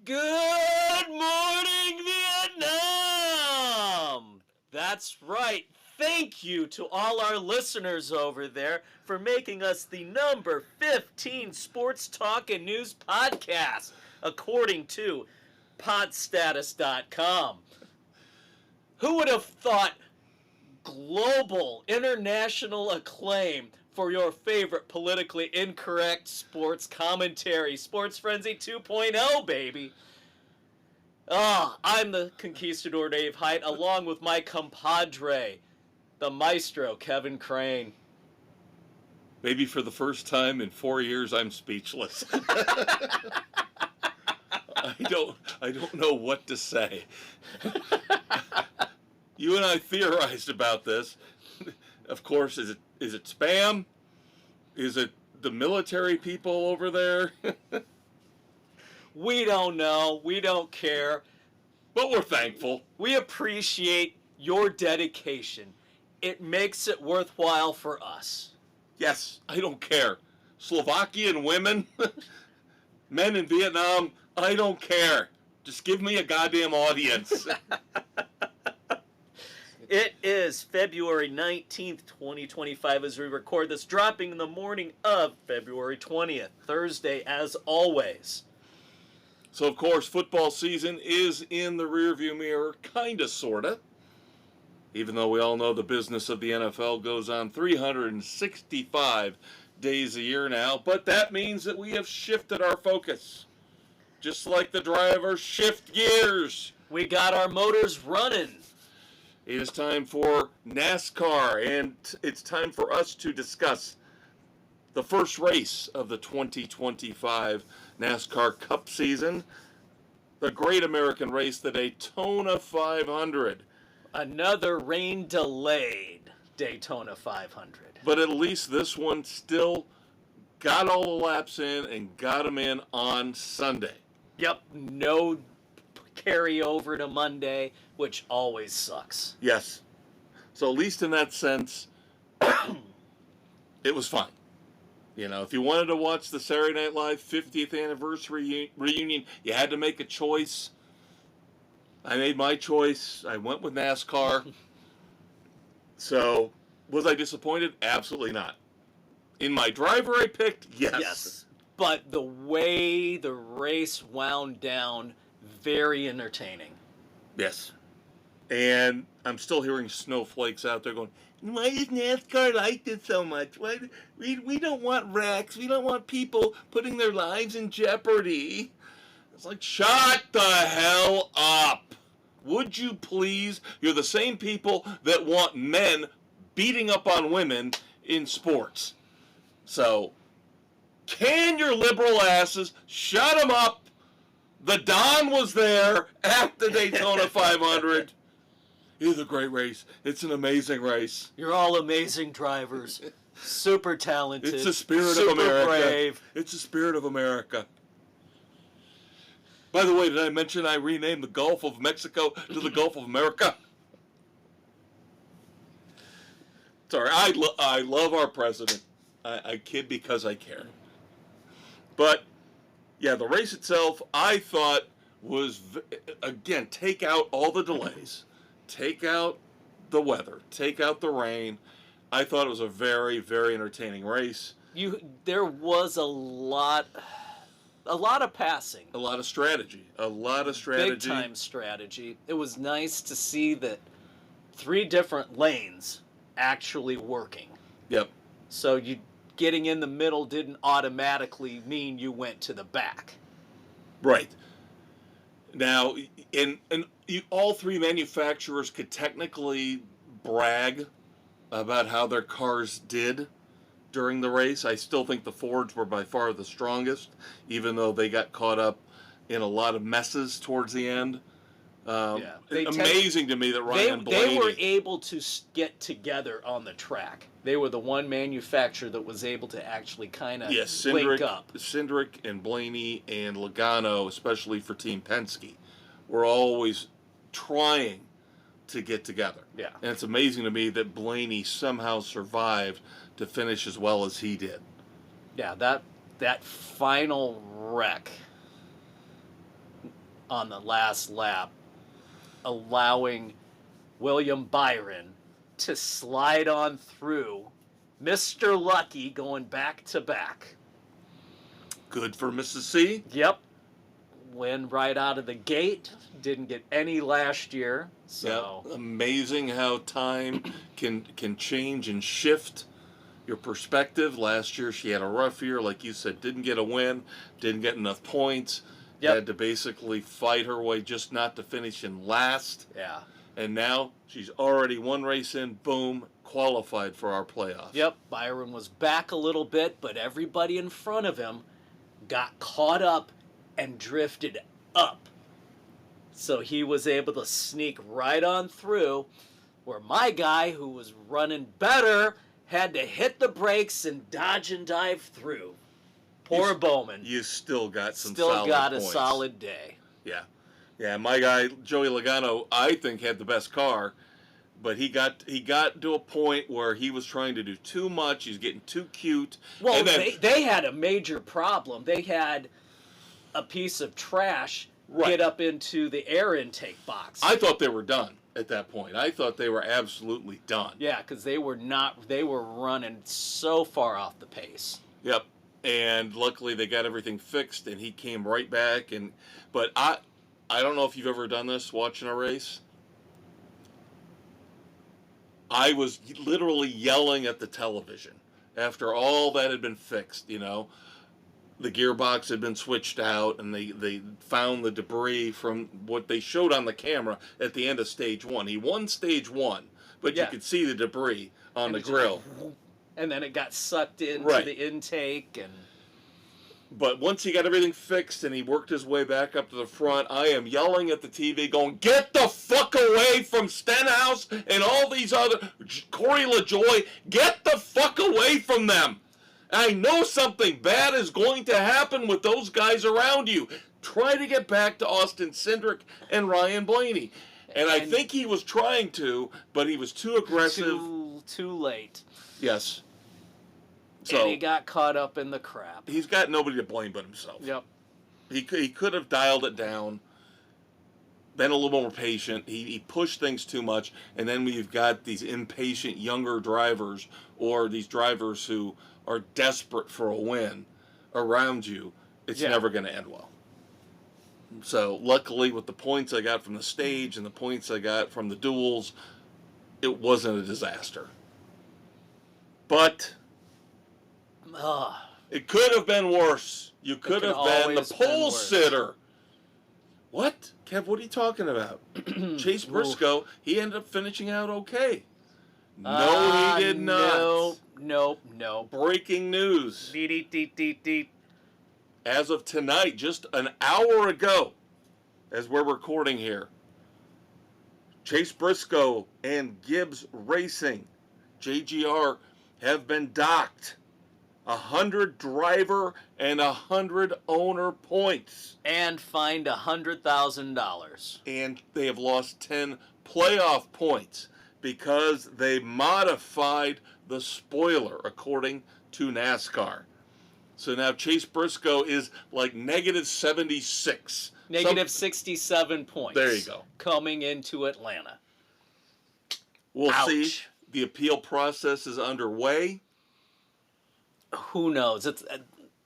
Good morning, Vietnam! That's right. Thank you to all our listeners over there for making us the number 15 sports talk and news podcast, according to podstatus.com. Who would have thought global, international acclaim for your favorite politically incorrect sports commentary? Sports Frenzy 2.0, baby. I'm the Conquistador Dave Height, along with my compadre, the maestro, Kevin Crane. Maybe for the first time in 4 years, I'm speechless. I don't know what to say. You and I theorized about this. Of course, is it spam? Is it the military people over there? We don't know. We don't care. But we're thankful. We appreciate your dedication. It makes it worthwhile for us. Yes, I don't care. Slovakian women, men in Vietnam, I don't care. Just give me a goddamn audience. It is February 19th, 2025 as we record this, dropping in the morning of February 20th, Thursday as always. So, of course, football season is in the rearview mirror, kind of, sort of. Even though we all know the business of the NFL goes on 365 days a year now. But that means that we have shifted our focus. Just like the drivers shift gears. We got our motors running. It is time for NASCAR, and it's time for us to discuss the first race of the 2025 NASCAR Cup season, the Great American Race, the Daytona 500. Another rain-delayed Daytona 500. But at least this one still got all the laps in and got them in on Sunday. Yep, no carry over to Monday, which always sucks. Yes. So at least in that sense, it was fun. You know, if you wanted to watch the Saturday Night Live 50th anniversary reunion, you had to make a choice. I made my choice. I went with NASCAR. So, was I disappointed? Absolutely not. In my driver I picked, yes. Yes. But the way the race wound down, very entertaining. Yes. And I'm still hearing snowflakes out there going, why does NASCAR like this so much? Why, we don't want wrecks. We don't want people putting their lives in jeopardy. It's like, shut the hell up. Would you please? You're the same people that want men beating up on women in sports. So, can your liberal asses shut them up? The Don was there at the Daytona 500. It's a great race. It's an amazing race. You're all amazing drivers. Super talented. It's the spirit of America. Super brave. It's the spirit of America. By the way, did I mention I renamed the Gulf of Mexico to the Gulf of America? Sorry, I love our president. I kid because I care. But, yeah, the race itself, I thought was, again, take out all the delays. Take out the weather. Take out the rain. I thought it was a very, very entertaining race. There was a lot of passing. A lot of strategy. Big time strategy. It was nice to see that 3 different lanes actually working. Yep. So you getting in the middle didn't automatically mean you went to the back. Right. Now, all 3 manufacturers could technically brag about how their cars did during the race. I still think the Fords were by far the strongest, even though they got caught up in a lot of messes towards the end. Amazing to me that Ryan Blaney... They were able to get together on the track. They were the one manufacturer that was able to actually kind of link up. Cindric and Blaney and Logano, especially for Team Penske, were always trying to get together. Yeah. And it's amazing to me that Blaney somehow survived to finish as well as he did. Yeah, that final wreck on the last lap, allowing William Byron to slide on through. Mr. Lucky going back to back. Good for Mrs. C. Yep. Win right out of the gate. Didn't get any last year. So Yep. Amazing how time can change and shift your perspective. Last year she had a rough year, like you said, didn't get a win, didn't get enough points. Yep. Had to basically fight her way just not to finish in last. Yeah. And now she's already one race in, boom, qualified for our playoffs. Yep. Byron was back a little bit, but everybody in front of him got caught up and drifted up. So he was able to sneak right on through, where my guy, who was running better, had to hit the brakes and dodge and dive through. Poor Bowman. You still got some Still solid got points. a solid day. Yeah. Yeah, my guy, Joey Logano, I think had the best car, but he got to a point where he was trying to do too much. He's getting too cute. Well, and then, they had a major problem. They had a piece of trash get up into the air intake box. I thought they were done at that point. I thought they were absolutely done. Yeah, because they were running so far off the pace. Yep. And luckily they got everything fixed, and he came right back. But I don't know if you've ever done this watching a race. I was literally yelling at the television after all that had been fixed, you know. The gearbox had been switched out, and they found the debris from what they showed on the camera at the end of stage one. He won stage one, but you could see the debris on the grill. And then it got sucked into the intake. But once he got everything fixed and he worked his way back up to the front, I am yelling at the TV going, "Get the fuck away from Stenhouse and all these other... Corey LaJoy, get the fuck away from them! I know something bad is going to happen with those guys around you. Try to get back to Austin Cindric and Ryan Blaney." And I think he was trying to, but he was too aggressive. Too late. Yes. So, and he got caught up in the crap. He's got nobody to blame but himself. Yep. He could have dialed it down, been a little more patient. He pushed things too much, and then we've got these impatient younger drivers, or these drivers who are desperate for a win around you. It's never going to end well. So luckily, with the points I got from the stage and the points I got from the duels, it wasn't a disaster. But it could have been worse. You could have been the pole sitter. What? Kev, what are you talking about? Chase Briscoe, he ended up finishing out okay. No, he did not. Nope. Breaking news. Deet. As of tonight, just an hour ago, as we're recording here, Chase Briscoe and Gibbs Racing, JGR, have been docked 100 driver and 100 owner points. And fined $100,000. And they have lost 10 playoff points because they modified the spoiler, according to NASCAR. So now Chase Briscoe is like negative 76. Negative 67 points. There you go. Coming into Atlanta. We'll see. The appeal process is underway. Who knows?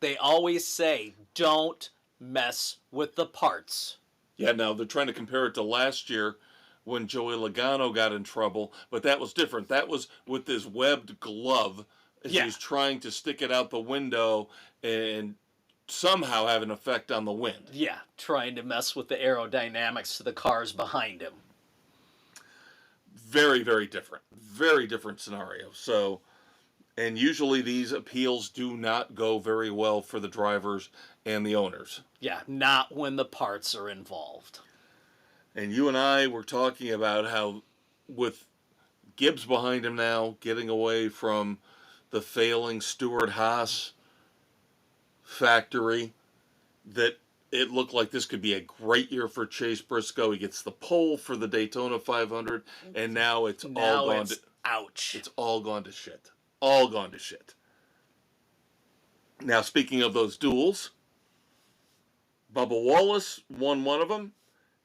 They always say, don't mess with the parts. Yeah, now they're trying to compare it to last year when Joey Logano got in trouble, but that was different. That was with his webbed glove as he was trying to stick it out the window and somehow have an effect on the wind. Yeah, trying to mess with the aerodynamics to the cars behind him. Very, very different. Very different scenario. So, and usually these appeals do not go very well for the drivers and the owners. Yeah, not when the parts are involved. And you and I were talking about how with Gibbs behind him now, getting away from the failing Stewart-Haas factory, that it looked like this could be a great year for Chase Briscoe. He gets the pole for the Daytona 500, and now it's all gone to... Ouch. It's all gone to shit. All gone to shit. Now, speaking of those duels, Bubba Wallace won one of them.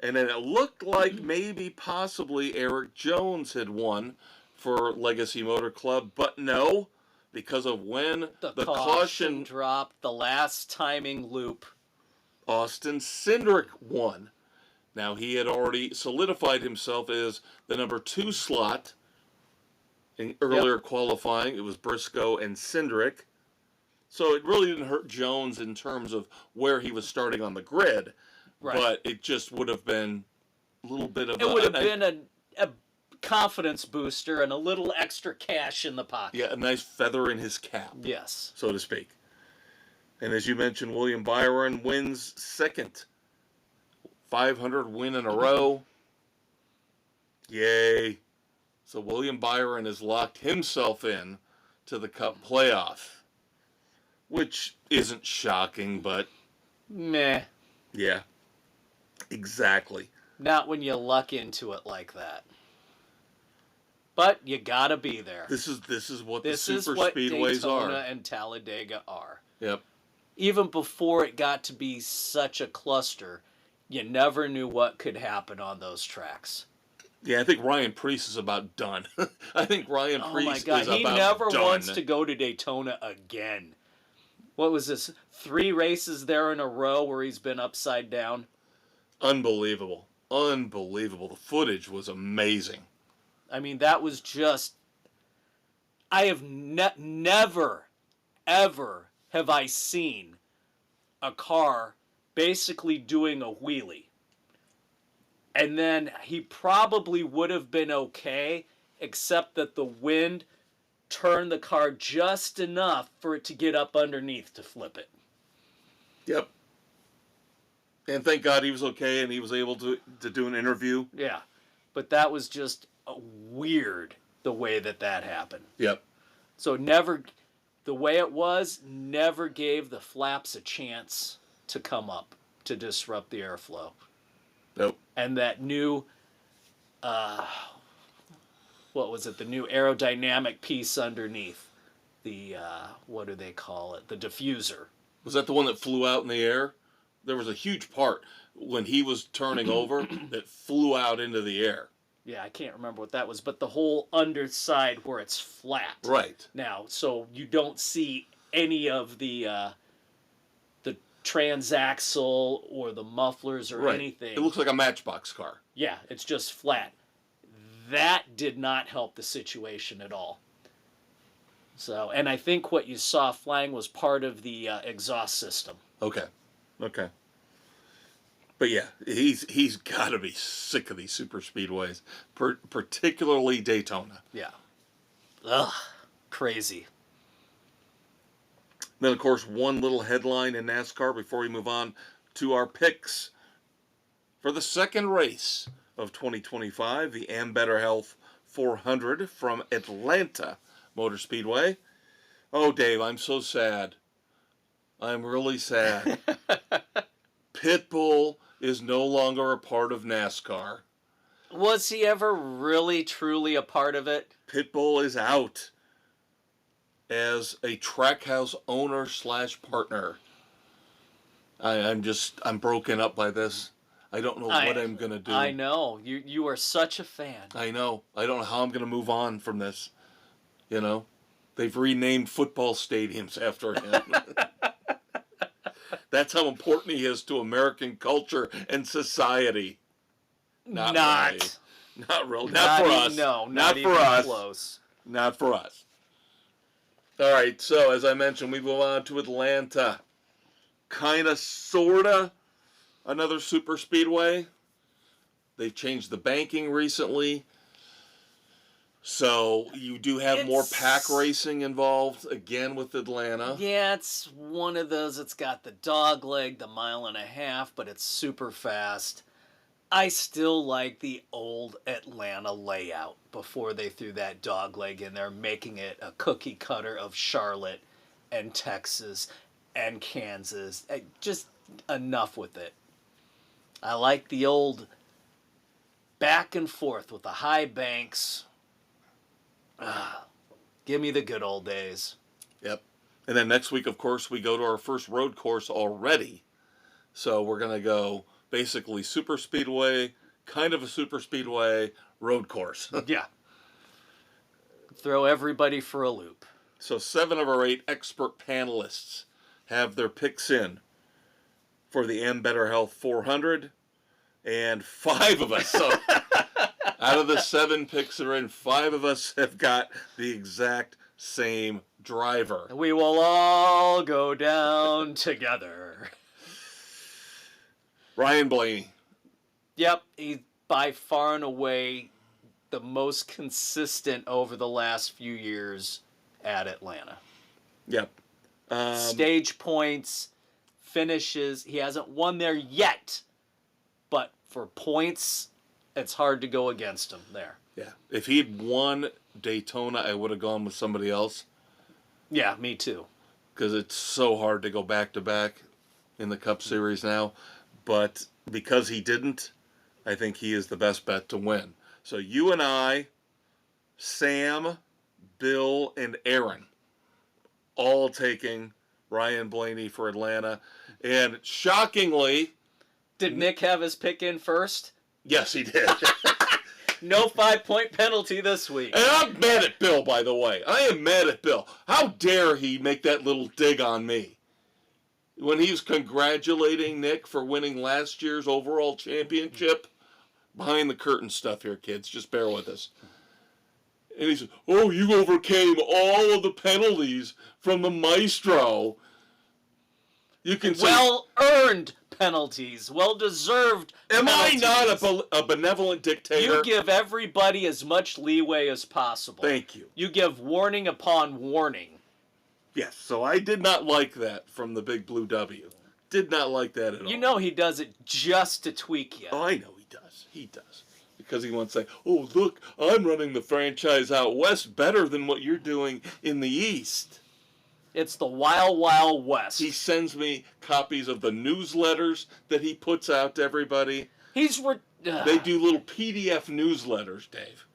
And then it looked like maybe possibly Eric Jones had won for Legacy Motor Club, but no, because of when The caution dropped, the last timing loop. Austin Cindric won. Now, he had already solidified himself as the number 2 slot in earlier qualifying. It was Briscoe and Cindric. So it really didn't hurt Jones in terms of where he was starting on the grid. Right. But it just would have been a little bit of It would have been a confidence booster and a little extra cash in the pocket. Yeah, a nice feather in his cap. Yes. So to speak. And as you mentioned, William Byron wins second. 500 win in a row. Yay. So William Byron has locked himself in to the Cup playoff. Which isn't shocking, but... Meh. Yeah. Exactly. Not when you luck into it like that. But you gotta be there. This is what this the super is what speedways Daytona are. and Talladega are. Yep. Even before it got to be such a cluster, you never knew what could happen on those tracks. Yeah, I think Ryan Preece is about done. I think Ryan Preece is about done. He never wants to go to Daytona again. What was this? 3 races there in a row where he's been upside down? Unbelievable. Unbelievable. The footage was amazing. I mean, that was just... I have never, ever have I seen a car basically doing a wheelie. And then he probably would have been okay, except that the wind turned the car just enough for it to get up underneath to flip it. Yep. And thank God he was okay and he was able to do an interview. Yeah. But that was just weird, the way that happened. Yep. So the way it was, never gave the flaps a chance to come up, to disrupt the airflow. Nope. And that new, what was it? The new aerodynamic piece underneath. The, what do they call it? The diffuser. Was that the one that flew out in the air? There was a huge part when he was turning over that flew out into the air. Yeah, I can't remember what that was, but the whole underside where it's flat. Right. Now, so you don't see any of the transaxle or the mufflers or anything. It looks like a Matchbox car. Yeah, it's just flat. That did not help the situation at all. So, and I think what you saw flying was part of the exhaust system. Okay. But yeah, he's got to be sick of these super speedways, particularly Daytona. Yeah. Ugh, crazy. Then, of course, one little headline in NASCAR before we move on to our picks for the second race of 2025, the Ambetter Health 400 from Atlanta Motor Speedway. Oh, Dave, I'm so sad. I'm really sad. Pitbull is no longer a part of NASCAR. Was he ever really, truly a part of it? Pitbull is out as a Trackhouse owner / partner. I'm broken up by this. I don't know what I'm going to do. I know. You are such a fan. I know. I don't know how I'm going to move on from this. You know? They've renamed football stadiums after him. That's how important he is to American culture and society. Not really. Not really. Not for us. No, not for for us. Close. Not for us. All right, so as I mentioned, we move on to Atlanta. Kind of, sort of, another super speedway. They've changed the banking recently. So you do have more pack racing involved, again, with Atlanta. Yeah, it's one of those, it's got the dog leg, the 1.5 miles, but it's super fast. I still like the old Atlanta layout before they threw that dog leg in there, making it a cookie cutter of Charlotte and Texas and Kansas. Just enough with it. I like the old back and forth with the high banks. Give me the good old days. Yep. And then next week, of course, we go to our first road course already. So we're going to go basically super speedway, kind of a super speedway, road course. Yeah. Throw everybody for a loop. So 7 of our 8 expert panelists have their picks in for the M Better Health 400, and 5 of us, so out of the 7 picks that are in, 5 of us have got the exact same driver. We will all go down together. Ryan Blaney. Yep, he's by far and away the most consistent over the last few years at Atlanta. Yep. Stage points, finishes. He hasn't won there yet, but for points, it's hard to go against him there. Yeah. If he'd won Daytona, I would have gone with somebody else. Yeah, me too. Because it's so hard to go back-to-back in the Cup Series now. But because he didn't, I think he is the best bet to win. So you and I, Sam, Bill, and Aaron, all taking Ryan Blaney for Atlanta. And shockingly... Did Nick have his pick in first? Yes, he did. No 5-point penalty this week. And I'm mad at Bill, by the way. I am mad at Bill. How dare he make that little dig on me? When he was congratulating Nick for winning last year's overall championship. Behind the curtain stuff here, kids. Just bear with us. And he said, oh, you overcame all of the penalties from the maestro. You can say... Well-earned penalties. Well-deserved penalties. Am I not a benevolent dictator? You give everybody as much leeway as possible. Thank you. You give warning upon warning. Yes, so I did not like that from the Big Blue W. Did not like that at all. You know he does it just to tweak you. Oh, I know he does. He does. Because he wants to say, oh, look, I'm running the franchise out west better than what you're doing in the east. It's the Wild Wild West. He sends me copies of the newsletters that he puts out to everybody. They do little PDF newsletters, Dave.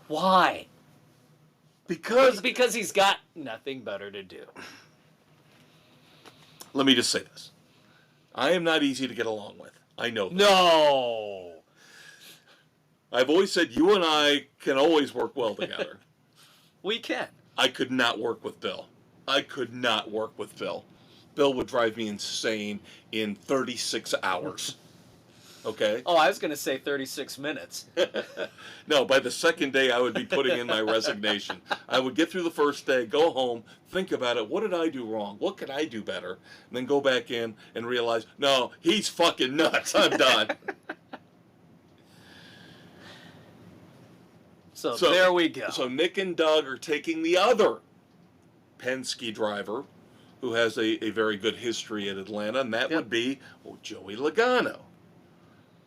Why? Because he's got nothing better to do. Let me just say this. I am not easy to get along with. I know that. No. I've always said you and I can always work well together. We can. I could not work with Bill. I could not work with Bill. Bill would drive me insane in 36 hours. Okay? Oh, I was going to say 36 minutes. No, by the second day, I would be putting in my resignation. I would get through the first day, go home, think about it. What did I do wrong? What could I do better? And then go back in and realize, no, he's fucking nuts. I'm done. So there we go. So Nick and Doug are taking the other Penske driver who has a very good history at Atlanta, and that would be Joey Logano.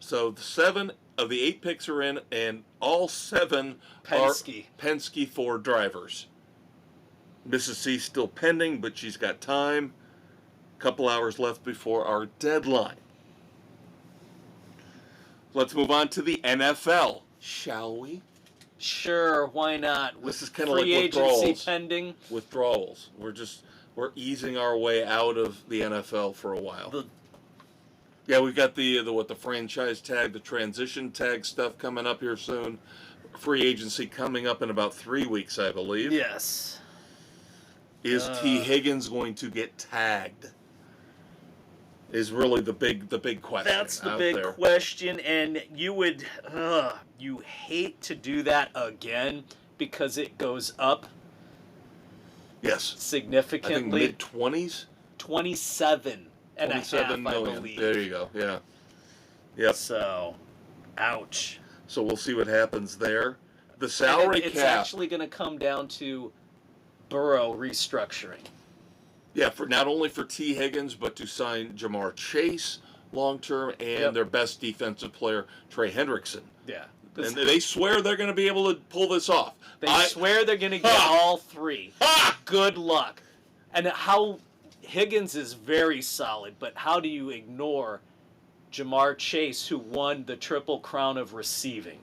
So the 7 of the 8 picks are in, and all 7 are Penske Ford drivers. Mrs. C's still pending, but she's got time. A couple hours left before our deadline. Let's move on to the NFL, shall we? Sure, why not? This is kind of like free agency withdrawals. pending. Withdrawals. We're easing our way out of the NFL for a while. Yeah, we've got the franchise tag, the transition tag stuff coming up here soon. Free agency coming up in about 3 weeks, I believe. Yes. Is T. Higgins going to get tagged? Is really the big question. That's the big question, and you hate to do that again because it goes up. Yes. Significantly. I think mid-20s? 27 and a half, I believe. There you go, yeah. Yep. So, ouch. So we'll see what happens there. The salary cap. It's actually going to come down to Burrow restructuring. Yeah, for not only for T. Higgins, but to sign Jamar Chase long-term and their best defensive player, Trey Hendrickson. Yeah. And they swear they're going to be able to pull this off. They swear they're going to get all 3. Good luck. And how Higgins is very solid, but how do you ignore Jamar Chase, who won the Triple Crown of receiving?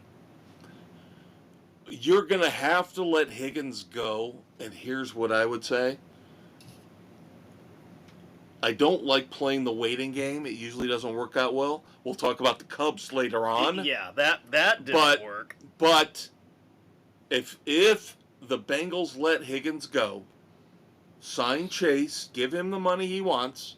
You're going to have to let Higgins go, and here's what I would say. I don't like playing the waiting game. It usually doesn't work out well. We'll talk about the Cubs later on. Yeah, that didn't work. But if the Bengals let Higgins go, sign Chase, give him the money he wants,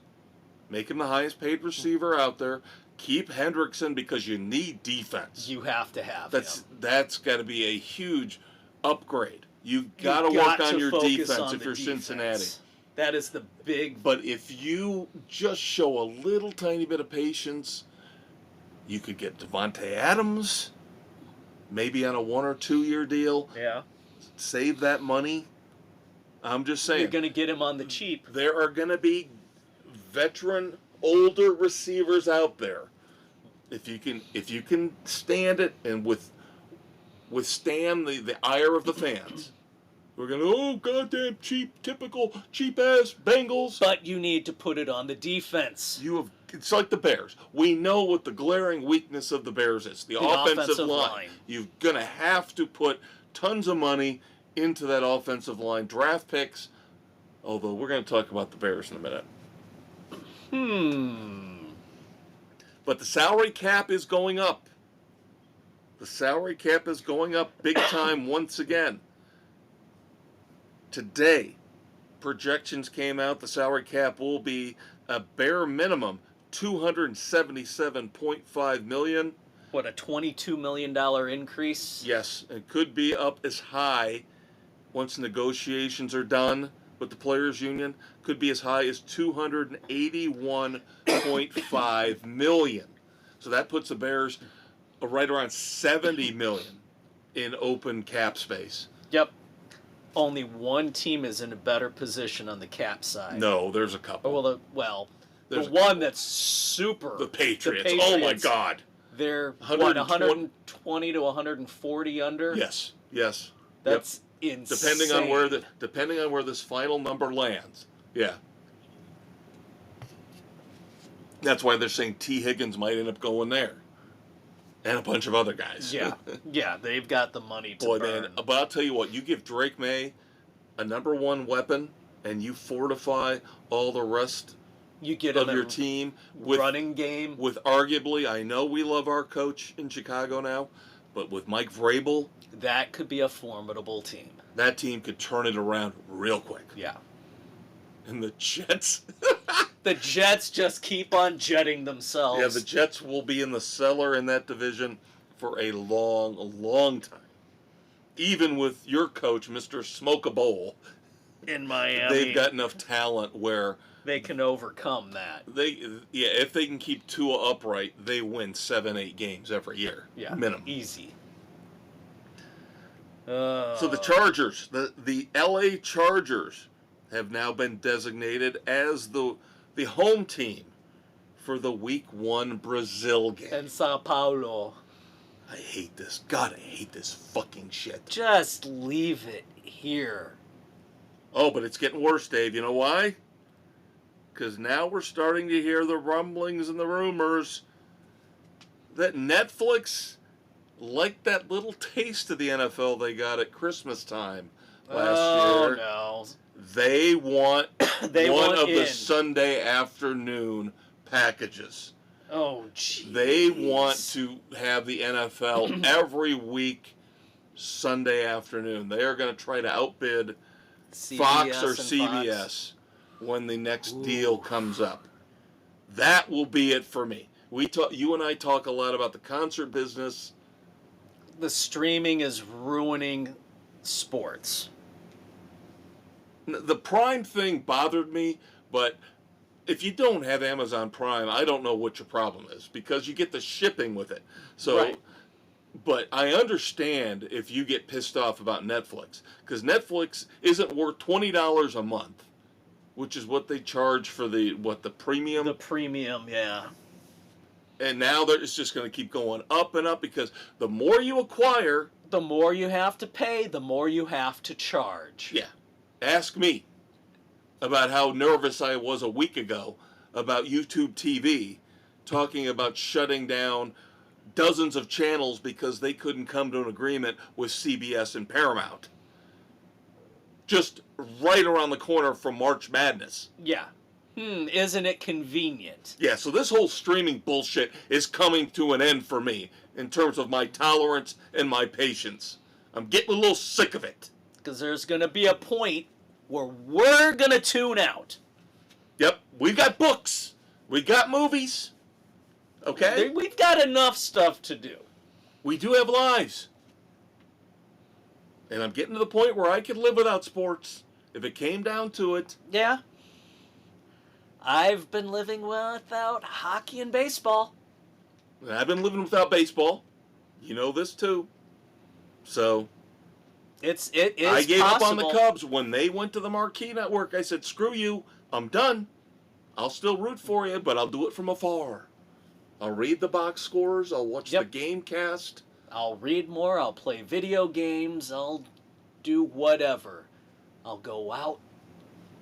make him the highest paid receiver out there, keep Hendrickson because you need defense. You have to have him. That's got to be a huge upgrade. You've got to work on your defense if you're Cincinnati. That is the big... But if you just show a little tiny bit of patience, you could get Devontae Adams, maybe on a 1 or 2 year deal. Yeah. Save that money. I'm just saying. You're going to get him on the cheap. There are going to be veteran, older receivers out there. If you can stand it and withstand the ire of the fans. We're going to, oh, goddamn typical cheap-ass Bengals. But you need to put it on the defense. It's like the Bears. We know what the glaring weakness of the Bears is. The offensive line. You're going to have to put tons of money into that offensive line. Draft picks. Although we're going to talk about the Bears in a minute. But the salary cap is going up. The salary cap is going up big time once again. Today, projections came out. The salary cap will be a bare minimum $277.5 million. What, a $22 million increase? Yes, it could be up as high once negotiations are done with the players' union. Could be as high as $281.5 million. So that puts the Bears right around $70 million in open cap space. Yep. Only one team is in a better position on the cap side. No, there's a couple. The one that's super. The Patriots. Oh my God. They're 120 to 140 under. Yes. That's insane. Depending on where this final number lands. Yeah. That's why they're saying T. Higgins might end up going there. And a bunch of other guys. Yeah, they've got the money to burn. Man, but I'll tell you what, you give Drake May a number one weapon, and you fortify all the rest of your team with running game. With arguably, I know we love our coach in Chicago now, but with Mike Vrabel, that could be a formidable team. That team could turn it around real quick. Yeah. And the Jets. The Jets just keep on jetting themselves. Yeah, the Jets will be in the cellar in that division for a long time. Even with your coach, Mr. Smoke a Bowl. In Miami. They've got enough talent where they can overcome that. If they can keep Tua upright, they win 7-8 games every year. Yeah. Minimum. Easy. So the Chargers, the LA Chargers, have now been designated as the home team for the Week 1 Brazil game. In Sao Paulo. I hate this. God, I hate this fucking shit. Just leave it here. Oh, but it's getting worse, Dave. You know why? Because now we're starting to hear the rumblings and the rumors that Netflix liked that little taste of the NFL they got at Christmas time last year. No. They want one of the in. Sunday afternoon packages. Oh, jeez. They want to have the NFL every week Sunday afternoon. They are going to try to outbid Fox or CBS when the next deal comes up. That will be it for me. You and I talk a lot about the concert business. The streaming is ruining sports. The Prime thing bothered me, but if you don't have Amazon Prime, I don't know what your problem is because you get the shipping with it. So, right. But I understand if you get pissed off about Netflix because Netflix isn't worth $20 a month, which is what they charge for the premium. The premium, yeah. And now it's just going to keep going up and up because the more you acquire, the more you have to pay, the more you have to charge. Yeah. Ask me about how nervous I was a week ago about YouTube TV talking about shutting down dozens of channels because they couldn't come to an agreement with CBS and Paramount. Just right around the corner from March Madness. Yeah. Isn't it convenient? Yeah, so this whole streaming bullshit is coming to an end for me in terms of my tolerance and my patience. I'm getting a little sick of it. Because there's going to be a point where we're going to tune out. Yep, we've got books. We got movies. Okay? We've got enough stuff to do. We do have lives. And I'm getting to the point where I could live without sports if it came down to it. Yeah. I've been living without hockey and baseball. And I've been living without baseball. You know this too. So It is I gave possible. up on the Cubs when they went to the Marquee Network. I said, screw you. I'm done. I'll still root for you, but I'll do it from afar. I'll read the box scores. I'll watch the game cast. I'll read more. I'll play video games. I'll do whatever. I'll go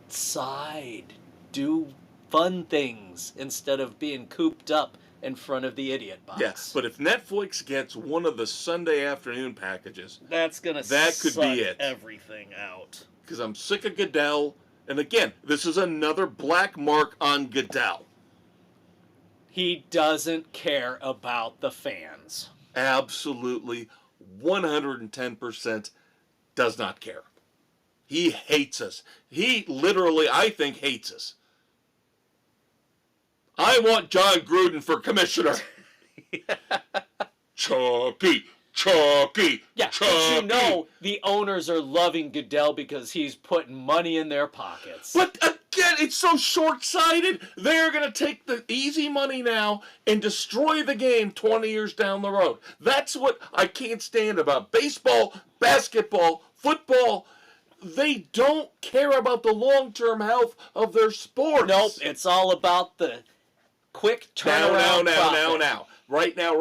outside. Do fun things instead of being cooped up in front of the idiot box. Yes, but if Netflix gets one of the Sunday afternoon packages, that could be it. Everything out. Because I'm sick of Goodell. And again, this is another black mark on Goodell. He doesn't care about the fans. Absolutely, 110% does not care. He hates us. He literally, I think, hates us. I want John Gruden for commissioner. Chucky. Yeah, but you know the owners are loving Goodell because he's putting money in their pockets. But again, it's so short-sighted. They're going to take the easy money now and destroy the game 20 years down the road. That's what I can't stand about baseball, basketball, football. They don't care about the long-term health of their sports. Nope, it's all about the quick turnaround now. Right now.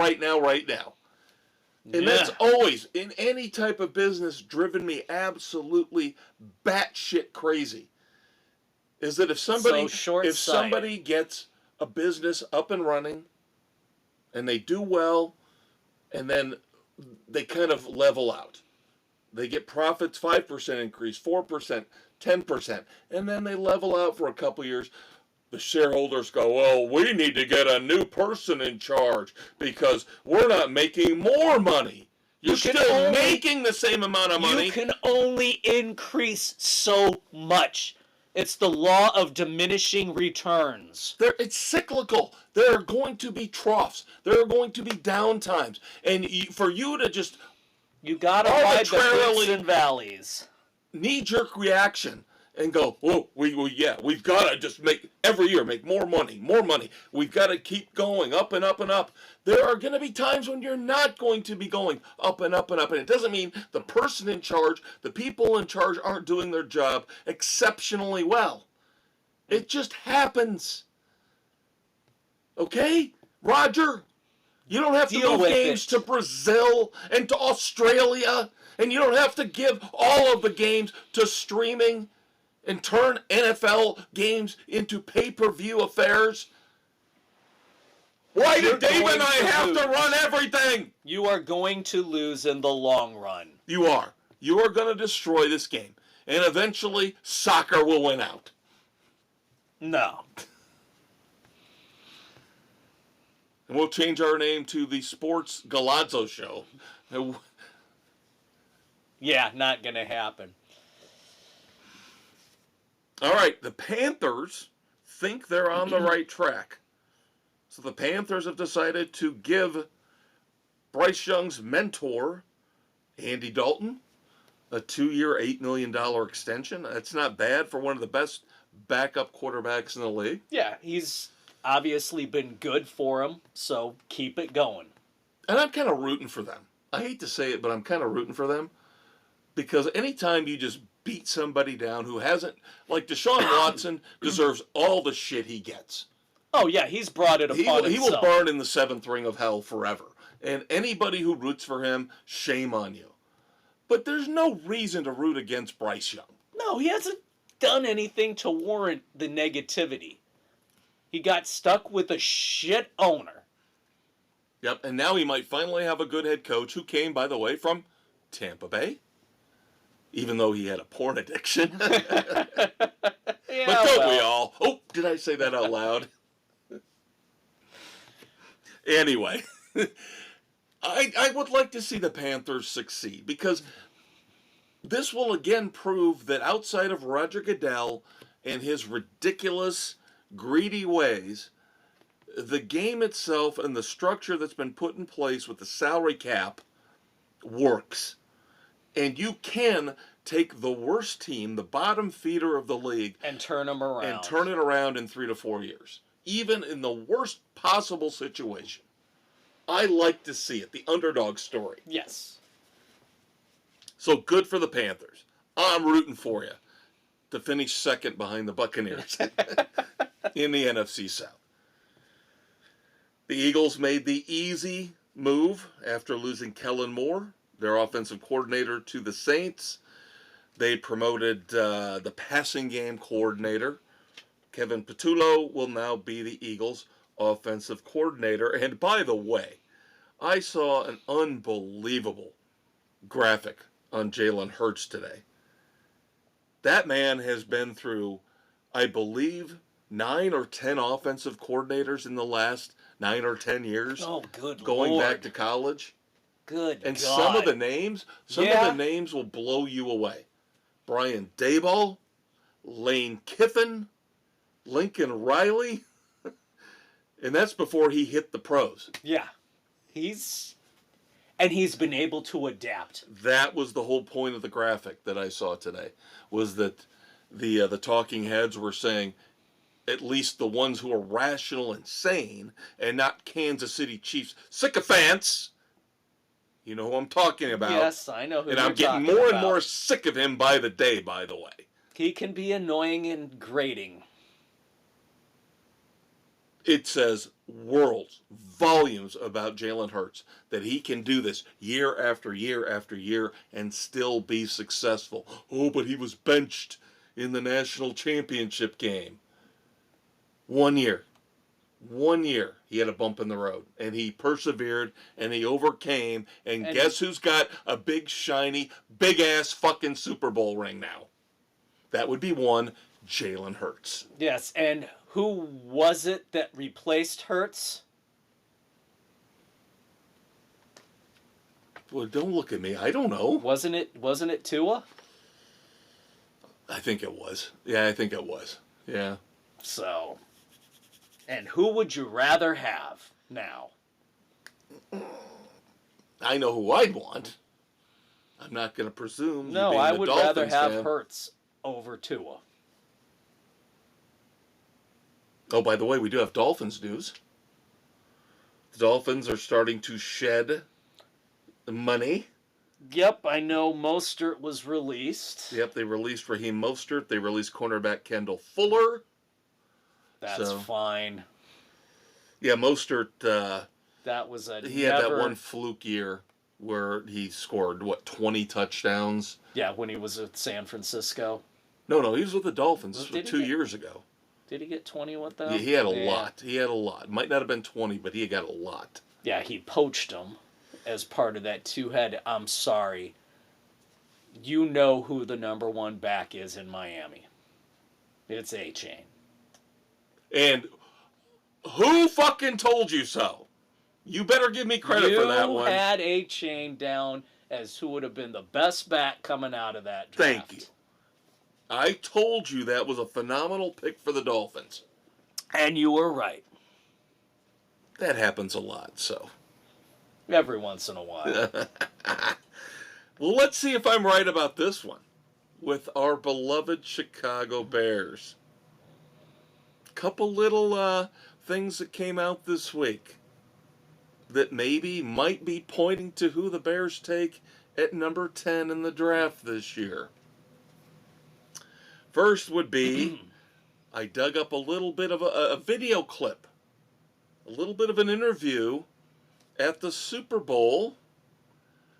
And that's always, in any type of business, driven me absolutely batshit crazy. Is that if somebody gets a business up and running, and they do well, and then they kind of level out. They get profits 5% increase, 4%, 10%, and then they level out for a couple years. The shareholders go, well, we need to get a new person in charge because we're not making more money. You're still making the same amount of money. You can only increase so much. It's the law of diminishing returns. It's cyclical. There are going to be troughs. There are going to be downtimes. And for you to just you gotta ride the peaks and valleys. Knee-jerk reaction. And go, oh, we've got to just every year make more money. We've got to keep going up and up and up. There are going to be times when you're not going to be going up and up and up. And it doesn't mean the person in charge, the people in charge aren't doing their job exceptionally well. It just happens. Okay? Roger, you don't have to move games to Brazil and to Australia. And you don't have to give all of the games to streaming and turn NFL games into pay-per-view affairs? Why do Dave and I have to run everything? You are going to lose in the long run. You are. You are going to destroy this game. And eventually, soccer will win out. No. And we'll change our name to the Sports Galazzo Show. Yeah, not going to happen. All right, the Panthers think they're on the right track. So the Panthers have decided to give Bryce Young's mentor, Andy Dalton, a 2-year, $8 million extension. That's not bad for one of the best backup quarterbacks in the league. Yeah, he's obviously been good for him, so keep it going. And I'm kind of rooting for them. I hate to say it, but I'm kind of rooting for them. Because anytime you just beat somebody down who hasn't, like Deshaun Watson deserves all the shit he gets. Oh yeah, he's brought it upon himself. He will burn in the 7th ring of hell forever. And anybody who roots for him, shame on you. But there's no reason to root against Bryce Young. No, he hasn't done anything to warrant the negativity. He got stuck with a shit owner. Yep, and now he might finally have a good head coach who came, by the way, from Tampa Bay. even though he had a porn addiction. Yeah, But don't we all? Oh, did I say that out loud? Anyway, I would like to see the Panthers succeed because this will again prove that outside of Roger Goodell and his ridiculous, greedy ways, the game itself and the structure that's been put in place with the salary cap works. And you can take the worst team, the bottom feeder of the league, and turn them around. and turn it around in 3 to 4 years, even in the worst possible situation. I like to see it, the underdog story. Yes. So good for the Panthers. I'm rooting for you to finish second behind the Buccaneers in the NFC South. The Eagles made the easy move after losing Kellen Moore, their offensive coordinator, to the Saints. They promoted the passing game coordinator. Kevin Patullo will now be the Eagles' offensive coordinator. And by the way, I saw an unbelievable graphic on Jalen Hurts today. That man has been through, I believe, 9 or 10 offensive coordinators in the last 9 or 10 years. Oh, good going Lord. back to college. Good And God. some of the names will blow you away. Brian Daboll, Lane Kiffin, Lincoln Riley, and that's before he hit the pros. Yeah. He's been able to adapt. That was the whole point of the graphic that I saw today, was that the talking heads were saying, at least the ones who are rational and sane, and not Kansas City Chiefs sycophants. You know who I'm talking about. Yes, I know who and you're I'm getting talking more about. and more sick of him by the day, by the way. He can be annoying and grating. It says volumes about Jalen Hurts, that he can do this year after year after year and still be successful. Oh, but he was benched in the national championship game. 1 year. 1 year he had a bump in the road, and he persevered, and he overcame, and guess who's got a big, shiny, big-ass fucking Super Bowl ring now? That would be one Jalen Hurts. Yes, and who was it that replaced Hurts? Well, don't look at me. I don't know. Wasn't it Tua? I think it was. Yeah, I think it was. Yeah. So, and who would you rather have now? I know who I'd want. I'm not going to presume. No, being I the would Dolphins rather have fan. Hurts over Tua. Oh, by the way, we do have Dolphins news. The Dolphins are starting to shed money. Yep, I know Mostert was released. Yep, they released Raheem Mostert. They released cornerback Kendall Fuller. That's fine. Yeah, Mostert, That was he had that one fluke year where he scored, 20 touchdowns? Yeah, when he was at San Francisco. No, he was with the Dolphins. This was Did he 2 get- years ago. Did he get 20 with them? Yeah, he had a lot. He had a lot. Might not have been 20, but he got a lot. Yeah, he poached him as part of that two-head. I'm sorry. You know who the number one back is in Miami. It's A-Chain. And who fucking told you so? You better give me credit for that one. You had A-Chain down as who would have been the best back coming out of that draft. Thank you. I told you that was a phenomenal pick for the Dolphins. And you were right. That happens a lot, so. Every once in a while. Well, let's see if I'm right about this one with our beloved Chicago Bears. Couple little things that came out this week that might be pointing to who the Bears take at number 10 in the draft this year. First would be, I dug up a little bit of a video clip, a little bit of an interview at the Super Bowl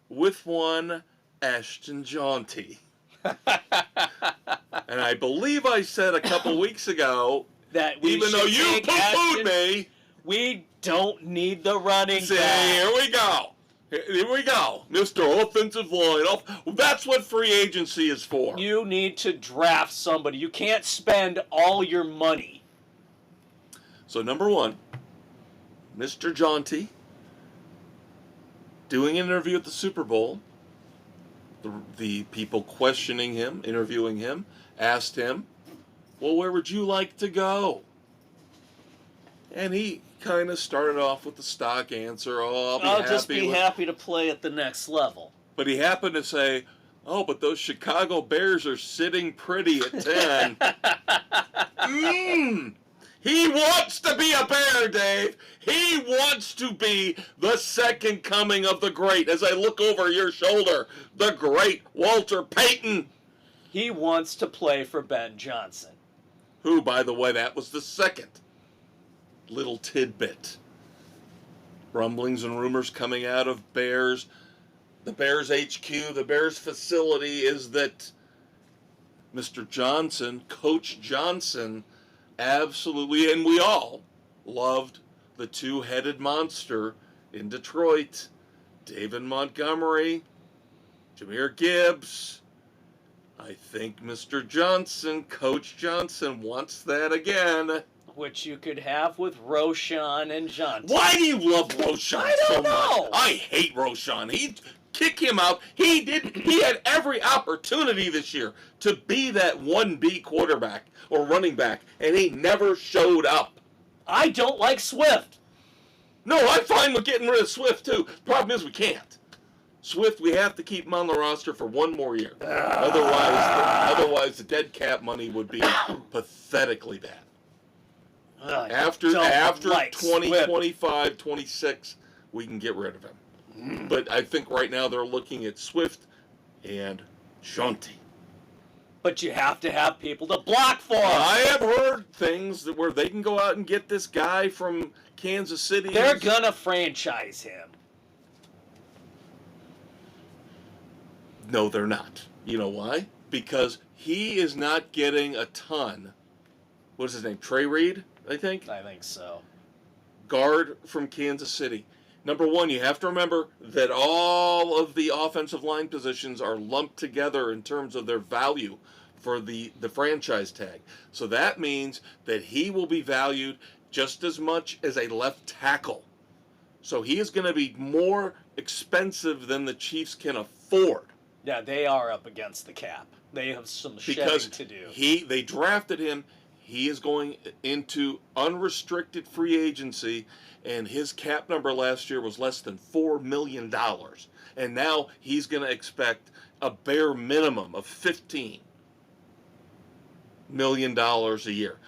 with one Ashton Jaunty. And I believe I said a couple weeks ago, That we even though should you take poo-pooed Ashton- me, We don't need the running see, back. here we go. Here we go, Mr. Offensive Line. That's what free agency is for. You need to draft somebody. You can't spend all your money. So number one, Mr. Jaunty, doing an interview at the Super Bowl. The people questioning him, interviewing him, asked him, well, where would you like to go? And he kind of started off with the stock answer, I'll just be happy to play at the next level. But he happened to say, oh, but those Chicago Bears are sitting pretty at 10. He wants to be a Bear, Dave. He wants to be the second coming of the great. As I look over your shoulder, the great Walter Payton. He wants to play for Ben Johnson. Who, by the way, that was the second little tidbit. Rumblings and rumors coming out of Bears. The Bears HQ, the Bears facility, is that Mr. Johnson, Coach Johnson, absolutely, and we all loved the two-headed monster in Detroit. David Montgomery, Jahmyr Gibbs. I think Mr. Johnson, Coach Johnson, wants that again. Which you could have with Roshan and Johnson. Why do you love Roshan I so don't know. much? I hate Roshan. Kick him out. He had every opportunity this year to be that 1B quarterback or running back, and he never showed up. I don't like Swift. No, I'm fine with getting rid of Swift, too. Problem is we can't. Swift, we have to keep him on the roster for one more year. Otherwise, the dead cap money would be pathetically bad. After 2025, 26, we can get rid of him. But I think right now they're looking at Swift and Jaunty. But you have to have people to block for him. I have heard things where they can go out and get this guy from Kansas City. They're going to franchise him. No, they're not. You know why? Because he is not getting a ton. What's his name? Trey Reed, I think? I think so. Guard from Kansas City. Number one, you have to remember that all of the offensive line positions are lumped together in terms of their value for the franchise tag. So that means that he will be valued just as much as a left tackle. So he is going to be more expensive than the Chiefs can afford. Yeah, they are up against the cap. They have some shedding to do. They drafted him. He is going into unrestricted free agency, and his cap number last year was less than $4 million. And now he's going to expect a bare minimum of $15 million a year.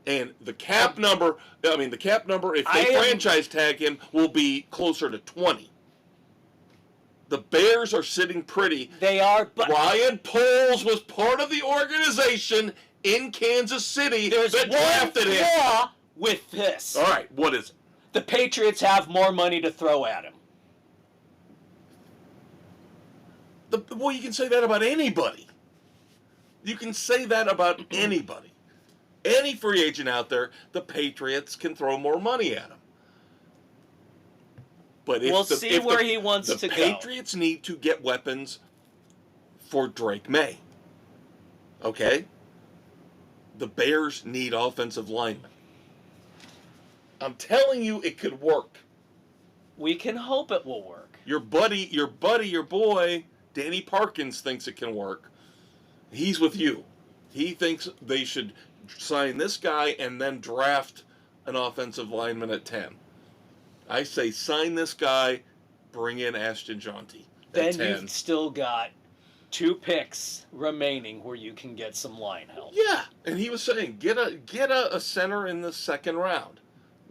And the cap number, if they franchise tag him, will be closer to 20. The Bears are sitting pretty. They are, but Ryan Poles was part of the organization in Kansas City that drafted him. Flaw with this. All right, what is it? The Patriots have more money to throw at him. Well, you can say that about anybody. You can say that about anybody. Any free agent out there, the Patriots can throw more money at him. But we'll see where he wants to go. The Patriots need to get weapons for Drake May. Okay? The Bears need offensive linemen. I'm telling you, it could work. We can hope it will work. Your boy, Danny Parkins thinks it can work. He's with you. He thinks they should sign this guy and then draft an offensive lineman at 10. I say sign this guy, bring in Ashton Jaunty. Then you've still got 2 picks remaining where you can get some line help. Yeah, and he was saying get a center in the second round.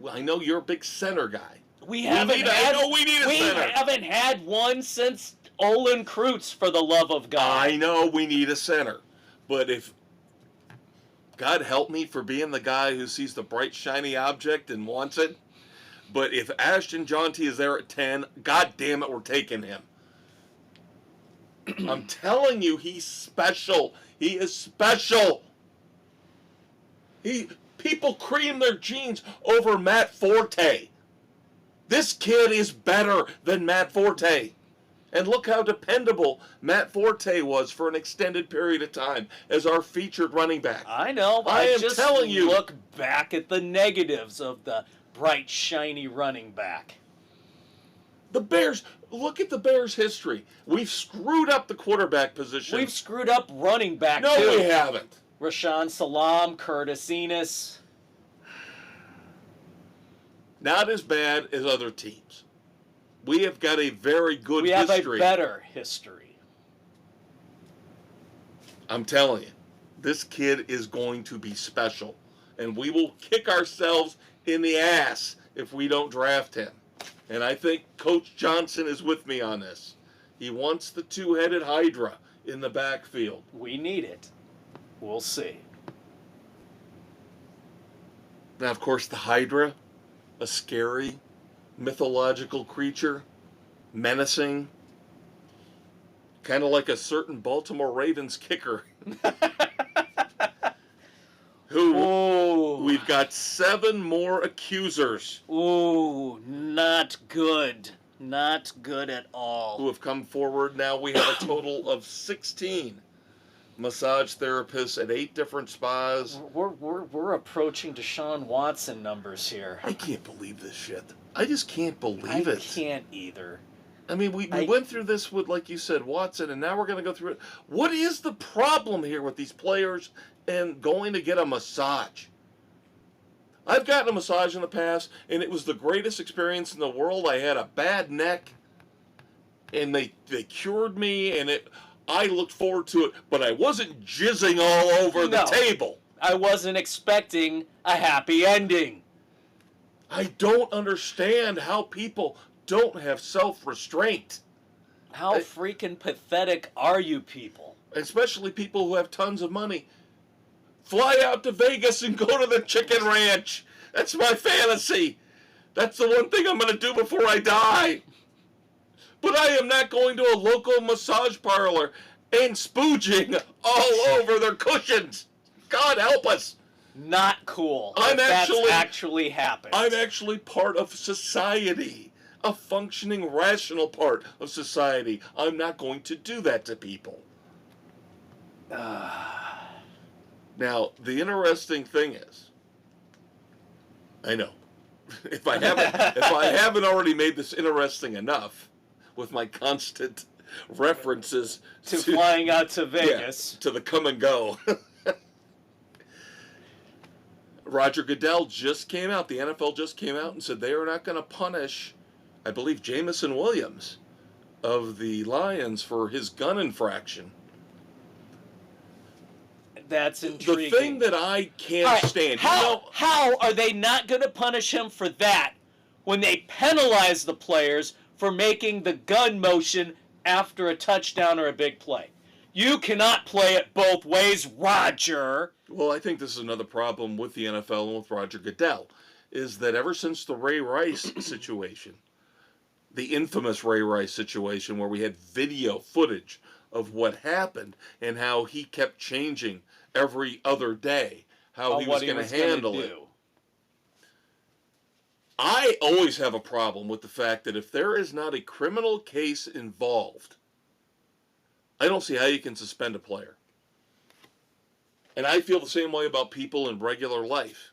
Well, I know you're a big center guy. We need a center. We haven't had one since Olin Kreutz, for the love of God. I know we need a center, but if God help me for being the guy who sees the bright shiny object and wants it. But if Ashton Jaunty is there at 10, God damn it, we're taking him. I'm telling you, he's special. He is special. People cream their jeans over Matt Forte. This kid is better than Matt Forte. And look how dependable Matt Forte was for an extended period of time as our featured running back. I know, but I am just telling you. look back at the negatives of the bright, shiny running back. The Bears, look at the Bears' history. We've screwed up the quarterback position. We've screwed up running back, No, too. we haven't. Rashawn Salam, Curtis Enos. Not as bad as other teams. We have got a very good history. We have a better history. I'm telling you, this kid is going to be special. And we will kick ourselves in the ass if we don't draft him. And I think Coach Johnson is with me on this. He wants the two-headed Hydra in the backfield. We need it. We'll see. Now, of course, the Hydra, a scary, mythological creature, menacing, kind of like a certain Baltimore Ravens kicker. Who Ooh. we've got 7 more accusers. Ooh, not good. Not good at all. Who have come forward. Now we have a total of 16 massage therapists at 8 different spas. We're approaching Deshaun Watson numbers here. I can't believe this shit. I just can't believe it. I can't either. I mean, we went through this with, like you said, Watson, and now we're going to go through it. What is the problem here with these players and going to get a massage? I've gotten a massage in the past, and it was the greatest experience in the world. I had a bad neck, and they cured me, and I looked forward to it, but I wasn't jizzing all over the table. I wasn't expecting a happy ending. I don't understand how people don't have self-restraint. How freaking pathetic are you people? Especially people who have tons of money. Fly out to Vegas and go to the chicken ranch. That's my fantasy. That's the one thing I'm going to do before I die. But I am not going to a local massage parlor and spooging all over their cushions. God help us. Not cool. That's actually happened. I'm actually part of society. A functioning, rational part of society. I'm not going to do that to people. Now, the interesting thing is, I know, if I haven't already made this interesting enough with my constant references to flying out to Vegas, to the come and go. Roger Goodell just came out. The NFL just came out and said they are not going to punish, I believe, Jamison Williams of the Lions for his gun infraction. That's intriguing. The thing that I can't stand. How are they not going to punish him for that when they penalize the players for making the gun motion after a touchdown or a big play? You cannot play it both ways, Roger. Well, I think this is another problem with the NFL and with Roger Goodell, is that ever since the Ray Rice situation, the infamous Ray Rice situation where we had video footage of what happened and how he kept changing every other day, how he was going to handle it. I always have a problem with the fact that if there is not a criminal case involved, I don't see how you can suspend a player. And I feel the same way about people in regular life.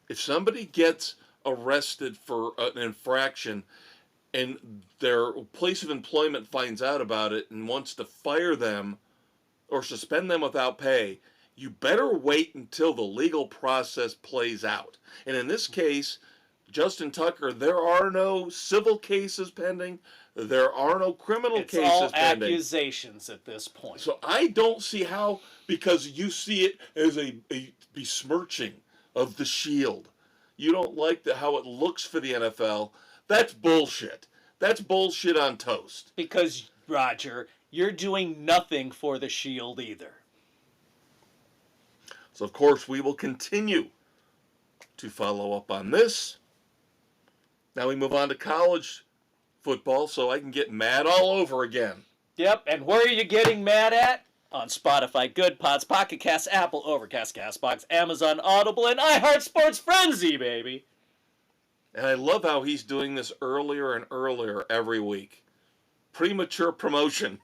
If somebody gets arrested for an infraction and their place of employment finds out about it and wants to fire them or suspend them without pay, you better wait until the legal process plays out. And in this case, Justin Tucker, there are no civil cases pending. There are no criminal cases pending. It's all accusations at this point. So I don't see how, because you see it as a besmirching of the shield. You don't like how it looks for the NFL. That's bullshit. That's bullshit on toast. Because, Roger, you're doing nothing for the shield either. So, of course, we will continue to follow up on this. Now we move on to college football so I can get mad all over again. Yep, and where are you getting mad at? On Spotify, Good Pods, Pocket Casts, Apple, Overcast, CastBox, Amazon, Audible, and iHeart Sports Frenzy, baby. And I love how he's doing this earlier and earlier every week. Premature promotion.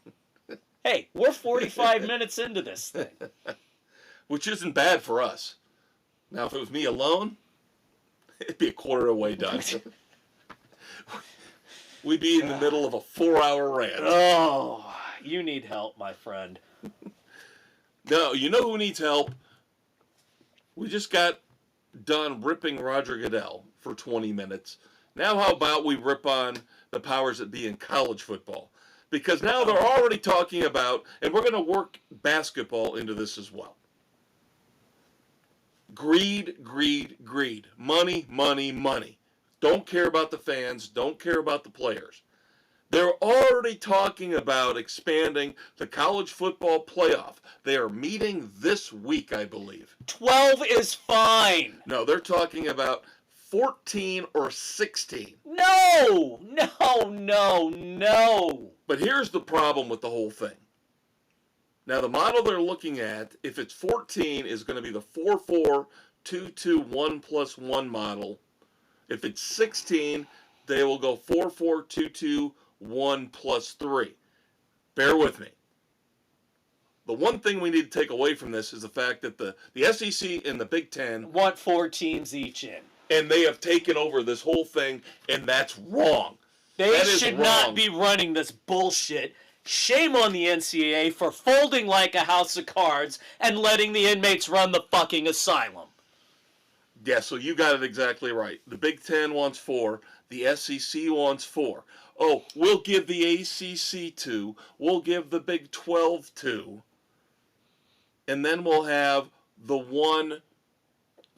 Hey, we're 45 minutes into this thing. Which isn't bad for us. Now, if it was me alone, it'd be a quarter of the way done. We'd be in the middle of a 4-hour rant. Oh, you need help, my friend. No, you know who needs help? We just got done ripping Roger Goodell for 20 minutes. Now how about we rip on the powers that be in college football? Because now they're already talking about, and we're going to work basketball into this as well. Greed, greed, greed. Money, money, money. Don't care about the fans. Don't care about the players. They're already talking about expanding the college football playoff. They are meeting this week, I believe. 12 is fine. No, they're talking about 14 or 16. No, no, no, no. But here's the problem with the whole thing. Now, the model they're looking at, if it's 14, is going to be the 4-4-2-2 1+1 model. If it's 16, they will go 4-4-2-2 1+3. Bear with me. The one thing we need to take away from this is the fact that the SEC and the Big Ten want 4 teams each in. And they have taken over this whole thing, and that's wrong. They should not be running this bullshit. Shame on the NCAA for folding like a house of cards and letting the inmates run the fucking asylum. Yeah, so you got it exactly right. The Big Ten wants 4. The SEC wants 4. Oh, we'll give the ACC 2. We'll give the Big 12 2. And then we'll have the one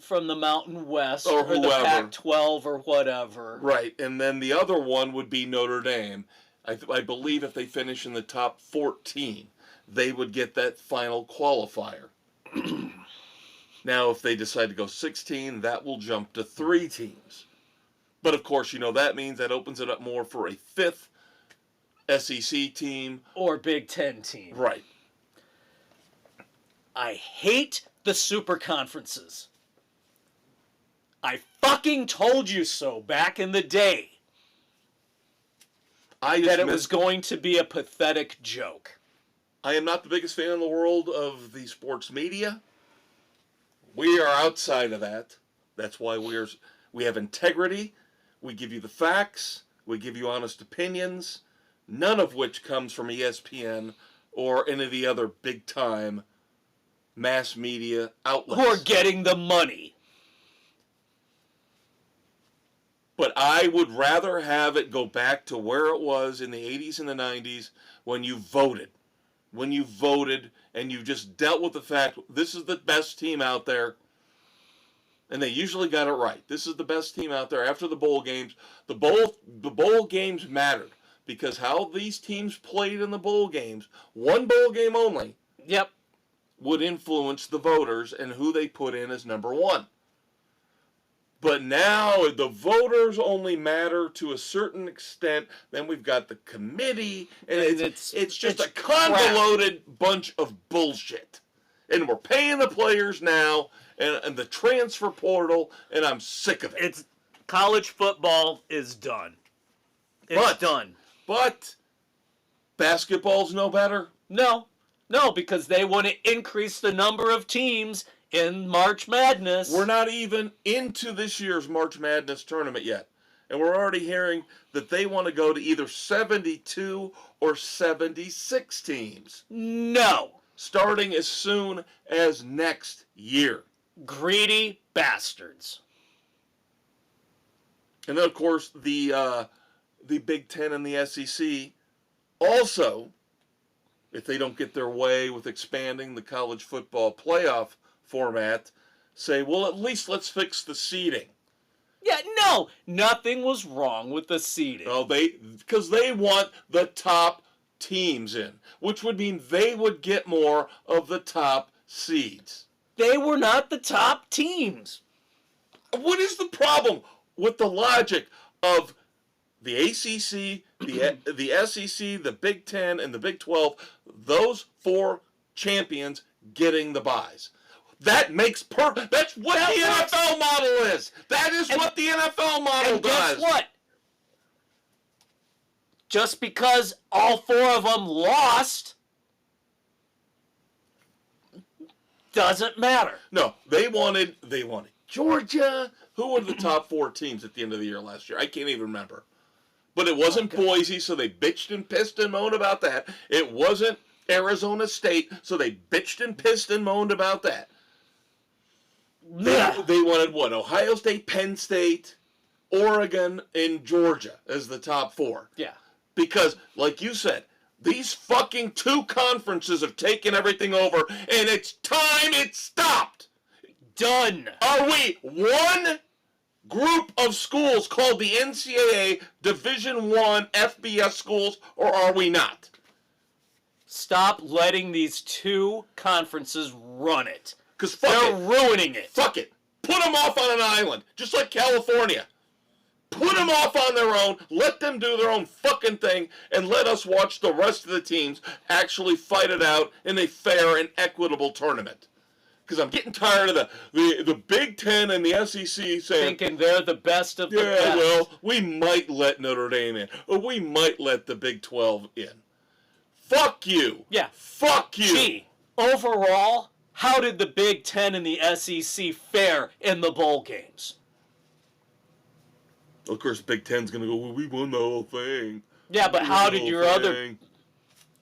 from the Mountain West or the Pac-12 or whatever. Right, and then the other one would be Notre Dame. I believe if they finish in the top 14, they would get that final qualifier. Now, if they decide to go 16, that will jump to 3 teams. But, of course, you know, that means that opens it up more for a 5th SEC team. Or Big Ten team. Right. I hate the super conferences. I fucking told you so back in the day. That it was going to be a pathetic joke. I am not the biggest fan in the world of the sports media. We are outside of that. That's why we have integrity. We give you the facts. We give you honest opinions. None of which comes from ESPN or any of the other big-time mass media outlets. Who are getting the money. But I would rather have it go back to where it was in the 80s and the 90s when you voted. When you voted and you just dealt with the fact, this is the best team out there. And they usually got it right. This is the best team out there after the bowl games. The bowl games mattered because how these teams played in the bowl games, one bowl game only, yep, would influence the voters and who they put in as number 1. But now the voters only matter to a certain extent. Then we've got the committee, and it's just a convoluted bunch of bullshit. And we're paying the players now, and the transfer portal, and I'm sick of it. College football is done. It's done. But basketball's no better? No, because they want to increase the number of teams in March Madness. We're not even into this year's March Madness tournament yet. And we're already hearing that they want to go to either 72 or 76 teams. No. Starting as soon as next year. Greedy bastards. And then, of course, the Big Ten and the SEC also, if they don't get their way with expanding the college football playoff format, say, well, at least let's fix the seeding. Yeah, no, nothing was wrong with the seeding. Oh, because they want the top teams in, which would mean they would get more of the top seeds. They were not the top teams. What is the problem with the logic of the ACC, the SEC, the Big Ten, and the Big 12, those 4 champions getting the buys? That makes That's what the NFL model is. That is what the NFL model does. Guess what? Just because all 4 of them lost doesn't matter. No, they wanted Georgia. Who were the top 4 teams at the end of the year last year? I can't even remember. But it wasn't Boise, so they bitched and pissed and moaned about that. It wasn't Arizona State, so they bitched and pissed and moaned about that. They wanted what? Ohio State, Penn State, Oregon, and Georgia as the top 4. Yeah. Because, like you said, these fucking 2 conferences have taken everything over, and it's time it stopped. Done. Are we one group of schools called the NCAA Division I FBS schools, or are we not? Stop letting these 2 conferences run it. Because they're ruining it. Fuck it. Put them off on an island, just like California. Put them off on their own, let them do their own fucking thing, and let us watch the rest of the teams actually fight it out in a fair and equitable tournament. Because I'm getting tired of the Big Ten and the SEC saying... Thinking they're the best of the best. Yeah, well, we might let Notre Dame in, or we might let the Big 12 in. Fuck you. Yeah. Fuck you. Gee, overall, how did the Big Ten and the SEC fare in the bowl games? Of course, Big Ten's going to go, well, we won the whole thing. Yeah, but how did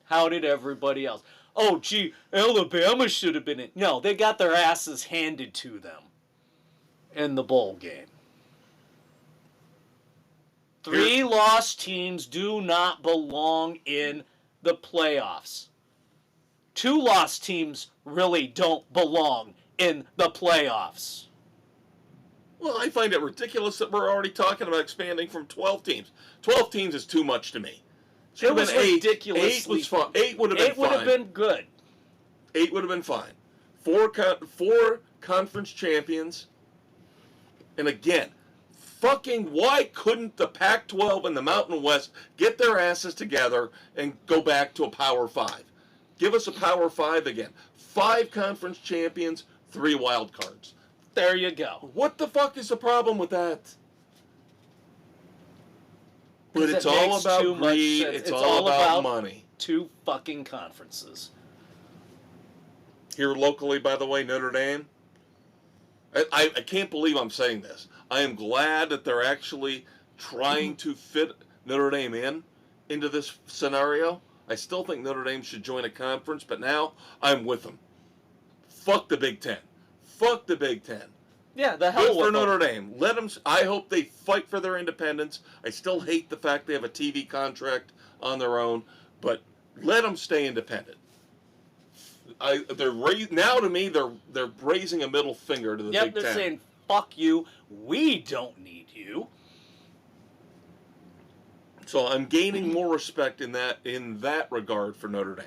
how did everybody else? Oh, gee, Alabama should have been in. No, they got their asses handed to them in the bowl game. 3 lost teams do not belong in the playoffs. 2 lost teams really don't belong in the playoffs. Well, I find it ridiculous that we're already talking about expanding from 12 teams. 12 teams is too much to me. It was ridiculous. 8 was fine. 8 would have been fine. 8 would have been good. 8 would have been fine. 4 conference champions. And again, fucking why couldn't the Pac-12 and the Mountain West get their asses together and go back to a Power 5? Give us a Power 5 again. 5 conference champions, 3 wild cards. There you go. What the fuck is the problem with that? But it's all about greed. It's all about money. 2 fucking conferences. Here locally, by the way, Notre Dame. I can't believe I'm saying this. I am glad that they're actually trying to fit Notre Dame into this scenario. I still think Notre Dame should join a conference, but now I'm with them. Fuck the Big Ten. Fuck the Big Ten. Yeah, the hell with with them. Notre Dame. Let them. I hope they fight for their independence. I still hate the fact they have a TV contract on their own, but let them stay independent. Now to me they're raising a middle finger to the Big Ten. Yep, they're saying fuck you. We don't need you. So I'm gaining more respect in that regard for Notre Dame.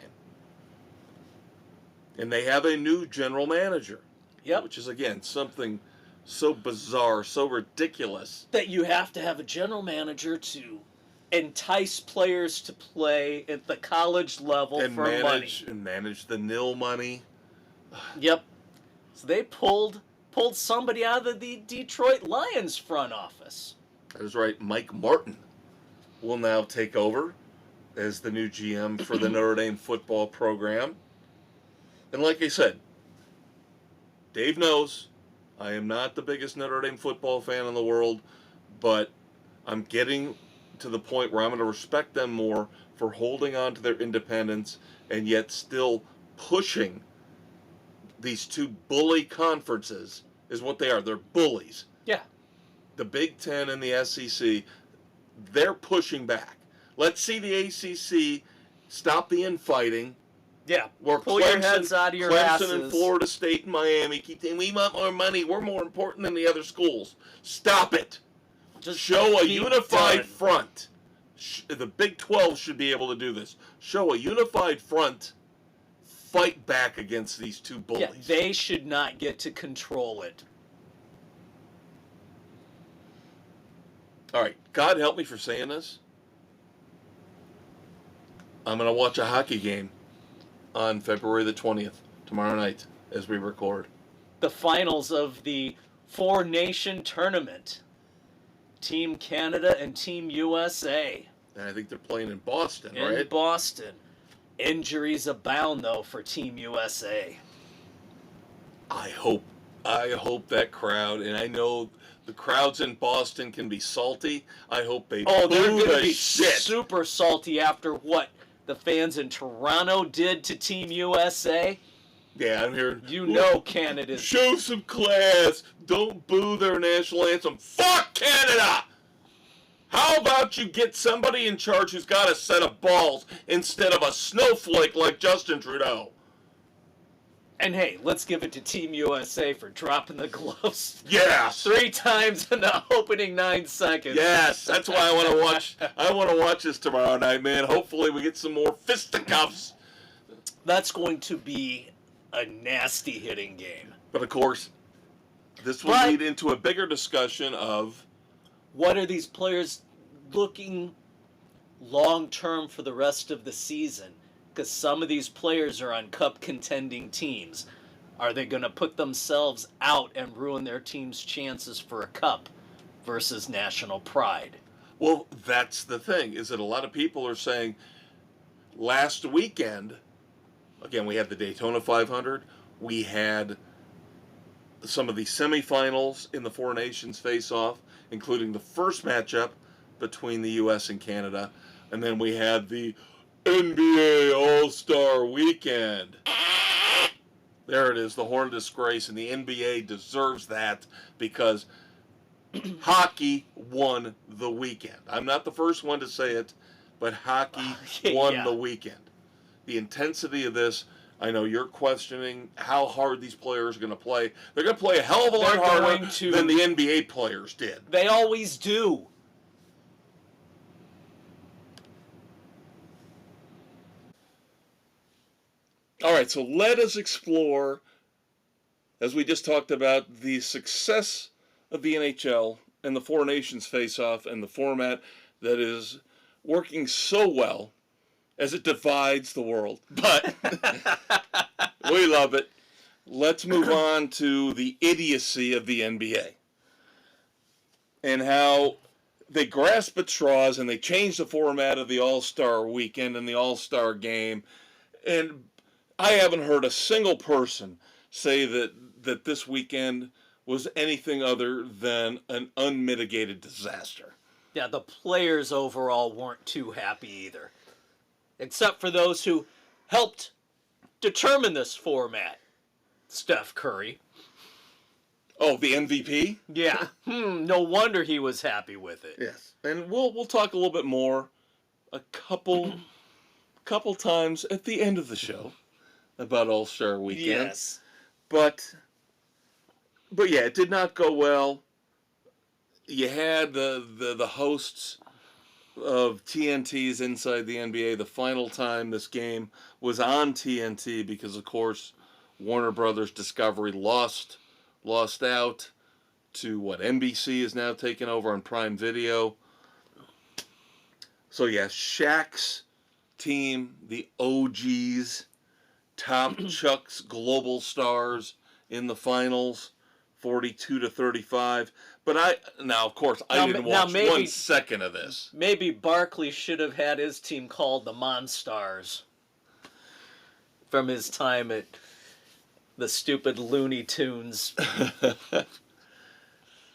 And they have a new general manager. Yep. Which is, again, something so bizarre, so ridiculous. That you have to have a general manager to entice players to play at the college level and for money. And manage the nil money. Yep. So they pulled somebody out of the Detroit Lions front office. That is right. Mike Martin will now take over as the new GM for the Notre Dame football program. And like I said, Dave knows I am not the biggest Notre Dame football fan in the world, but I'm getting to the point where I'm going to respect them more for holding on to their independence and yet still pushing these 2 bully conferences is what they are. They're bullies. Yeah. The Big Ten and the SEC, they're pushing back. Let's see the ACC stop the infighting. Yeah, where pull your heads out of your asses. Clemson and Florida State and Miami keep saying, we want more money, we're more important than the other schools. Stop it. Just show a unified front. The Big 12 should be able to do this. Show a unified front. Fight back against these 2 bullies. Yeah, they should not get to control it. All right, God help me for saying this. I'm going to watch a hockey game on February the 20th, tomorrow night, as we record. the finals of the four-nation tournament. Team Canada and Team USA. And I think they're playing in Boston, in right? Boston. Injuries abound, though, for Team USA. I hope that crowd, and I know the crowds in Boston can be salty. I hope they they're boo going to the be shit. super salty after what the fans in Toronto did to Team USA. Yeah, I'm hearing. You know Canada's... Show some class. Don't boo their national anthem. Fuck Canada! How about you get somebody in charge who's got a set of balls instead of a snowflake like Justin Trudeau? And hey, let's give it to Team USA for dropping the gloves. Yes. 3 times in the opening 9 seconds. Yes, that's why I want to watch. I want to watch this tomorrow night, man. Hopefully, we get some more fisticuffs. That's going to be a nasty hitting game. But of course, this will lead into a bigger discussion of what are these players looking long-term for the rest of the season? Because some of these players are on cup contending teams. Are they going to put themselves out and ruin their team's chances for a cup versus national pride? Well, that's the thing, is that a lot of people are saying last weekend, again, we had the Daytona 500, we had some of the semifinals in the Four Nations face-off, including the first matchup between the U.S. and Canada, and then we had the NBA All-Star Weekend. There it is, the horn of disgrace, and the NBA deserves that because hockey won the weekend. I'm not the first one to say it, but hockey won the weekend. The intensity of this, I know you're questioning how hard these players are going to play. They're going to play a hell of a lot harder than the NBA players did. They always do. All right, so let us explore, as we just talked about, the success of the NHL and the Four Nations face-off and the format that is working so well as it divides the world. But we love it. Let's move on to the idiocy of the NBA and how they grasp at straws and they change the format of the All-Star Weekend and the All-Star Game. And I haven't heard a single person say that this weekend was anything other than an unmitigated disaster. Yeah, the players overall weren't too happy either. Except for those who helped determine this format. Steph Curry. Oh, the MVP? Yeah. No wonder he was happy with it. Yes. And we'll talk a little bit more a couple times at the end of the show about All-Star Weekend. Yes. But yeah, it did not go well. You had the hosts of TNT's Inside the NBA. The final time this game was on TNT because, of course, Warner Brothers Discovery lost out to what NBC is now taking over on Prime Video. So yeah, Shaq's team, the OGs, top Chuck's global stars in the finals, 42-35. But of course, I didn't watch 1 second of this. Maybe Barkley should have had his team called the Monstars from his time at the stupid Looney Tunes.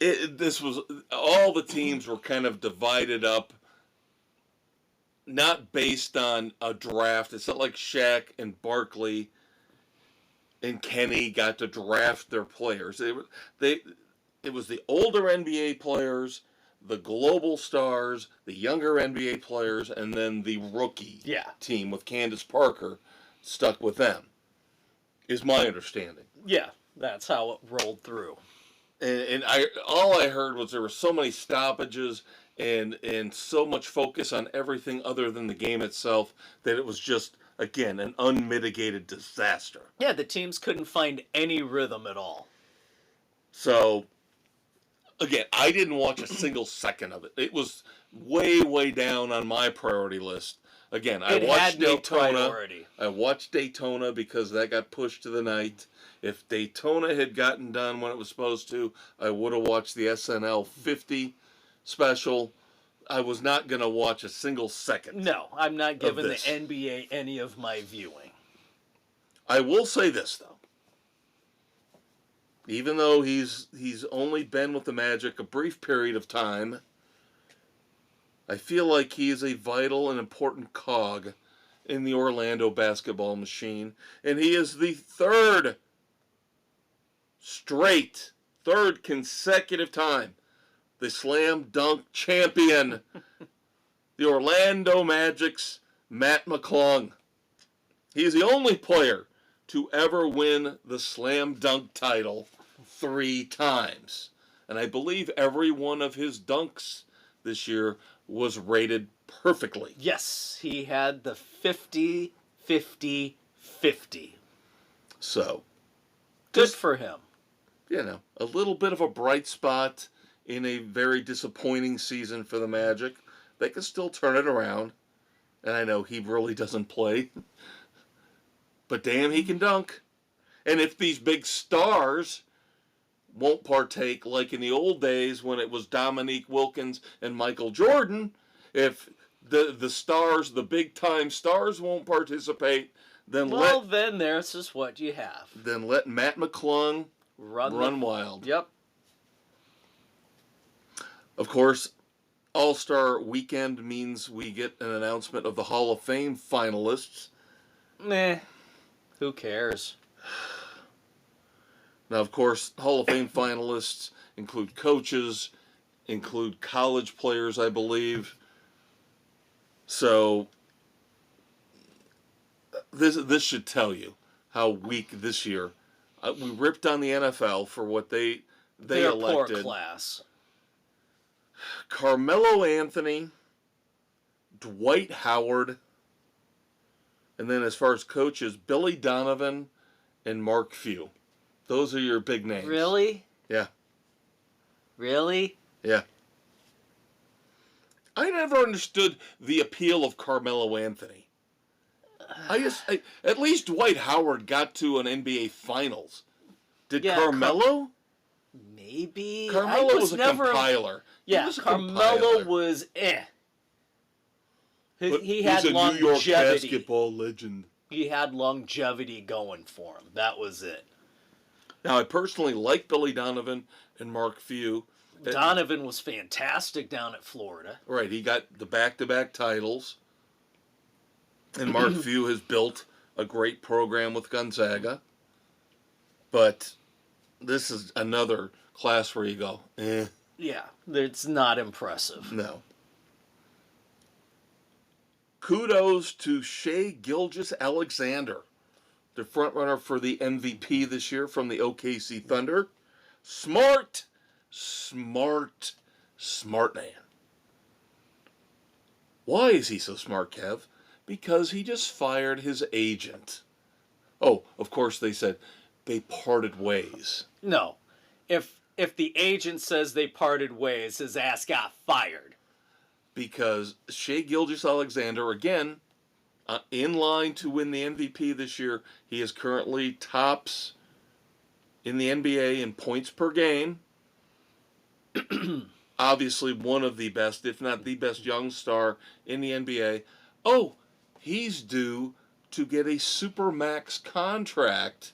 This was all the teams were kind of divided up, not based on a draft. It's not like Shaq and Barkley and Kenny got to draft their players. It was the older NBA players, the global stars, the younger NBA players, and then the rookie team with Candace Parker stuck with them, is my understanding. Yeah, that's how it rolled through. And all I heard was there were so many stoppages and so much focus on everything other than the game itself that it was just, again, an unmitigated disaster. Yeah, the teams couldn't find any rhythm at all. So, again, I didn't watch a single second of it. It was way, way down on my priority list Again, I It watched had no Daytona. priority. I watched Daytona because that got pushed to the night. If Daytona had gotten done when it was supposed to, I would have watched the SNL 50 special. I was not going to watch a single second. No, I'm not giving the this. NBA any of my viewing. I will say this, though. Even though he's only been with the Magic a brief period of time, I feel like he is a vital and important cog in the Orlando basketball machine. And he is the third consecutive time the slam dunk champion, the Orlando Magic's Matt McClung. He is the only player to ever win the slam dunk title 3 times. And I believe every one of his dunks this year was rated perfectly. Yes, he had the 50-50-50. So, Good for him. A little bit of a bright spot in a very disappointing season for the Magic. They can still turn it around. And I know he really doesn't play. But damn, he can dunk. And if these big stars won't partake like in the old days when it was Dominique Wilkins and Michael Jordan, if the stars, the big-time stars won't participate, then then this is what you have. Then let Matt McClung run wild. Yep. Of course, All-Star Weekend means we get an announcement of the Hall of Fame finalists. Meh. Who cares? Now, of course, Hall of Fame finalists include coaches, include college players, I believe. So, this should tell you how weak this year. We ripped on the NFL for what they elected. Poor class. Carmelo Anthony, Dwight Howard, and then as far as coaches, Billy Donovan and Mark Few. Those are your big names. Really? Yeah. Really? Yeah. I never understood the appeal of Carmelo Anthony. At least Dwight Howard got to an NBA Finals. Did Carmelo? Maybe. Carmelo was a compiler. Yeah, Carmelo was He had he's a longevity. New York basketball legend. He had longevity going for him. That was it. Now, I personally like Billy Donovan and Mark Few. Donovan was fantastic down at Florida. Right, he got the back-to-back titles. And Mark Few has built a great program with Gonzaga. But this is another class where you go, Yeah, it's not impressive. No. Kudos to Shai Gilgeous-Alexander, the frontrunner for the MVP this year from the OKC Thunder. Smart man. Why is he so smart, Kev? Because he just fired his agent. Oh, of course they said they parted ways. No. If the agent says they parted ways, his ass got fired. Because Shai Gilgeous-Alexander, again, in line to win the MVP this year, he is currently tops in the NBA in points per game. Obviously one of the best, if not the best young star in the NBA. Oh, he's due to get a Supermax contract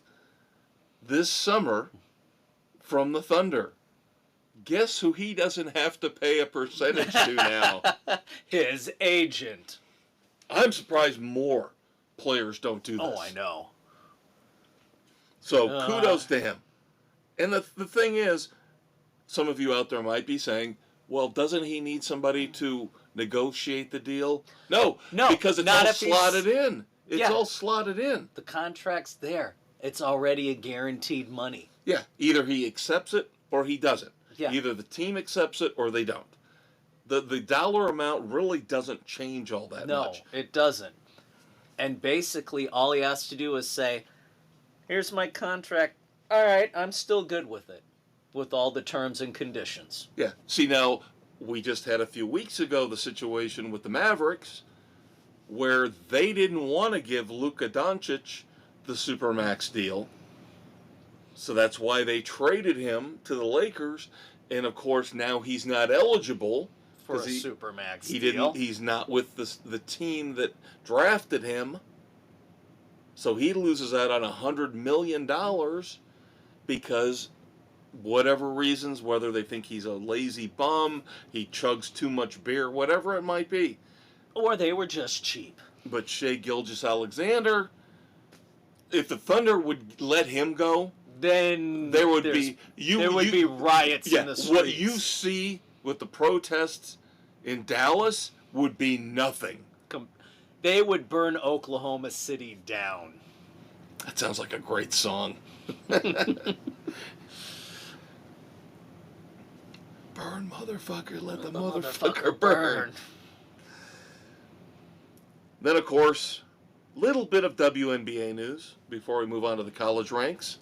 this summer from the Thunder. Guess who he doesn't have to pay a percentage to now? His agent. I'm surprised more players don't do this. Oh, I know. So kudos to him. And the thing is, some of you out there might be saying, well, doesn't he need somebody to negotiate the deal? No, because it's all slotted in. It's all slotted in. The contract's there. It's already a guaranteed money. Yeah, either he accepts it or he doesn't. Yeah. Either the team accepts it or they don't. The dollar amount really doesn't change all that much. No, it doesn't. And basically, all he has to do is say, here's my contract. All right, I'm still good with it, with all the terms and conditions. Yeah. See, now, we just had a few weeks ago the situation with the Mavericks. where they didn't want to give Luka Doncic the Supermax deal. So that's why they traded him to the Lakers. And, of course, now he's not eligible. For a Supermax deal. He's not with the team that drafted him. So he loses out on $100 million because whatever reasons, whether they think he's a lazy bum, he chugs too much beer, whatever it might be. Or they were just cheap. But Shai Gilgeous-Alexander, if the Thunder would let him go, then there would be riots in the streets. What you see with the protests in Dallas would be nothing. They would burn Oklahoma City down. That sounds like a great song. Burn, motherfucker, let the motherfucker burn. Then, of course, little bit of WNBA news before we move on to the college ranks.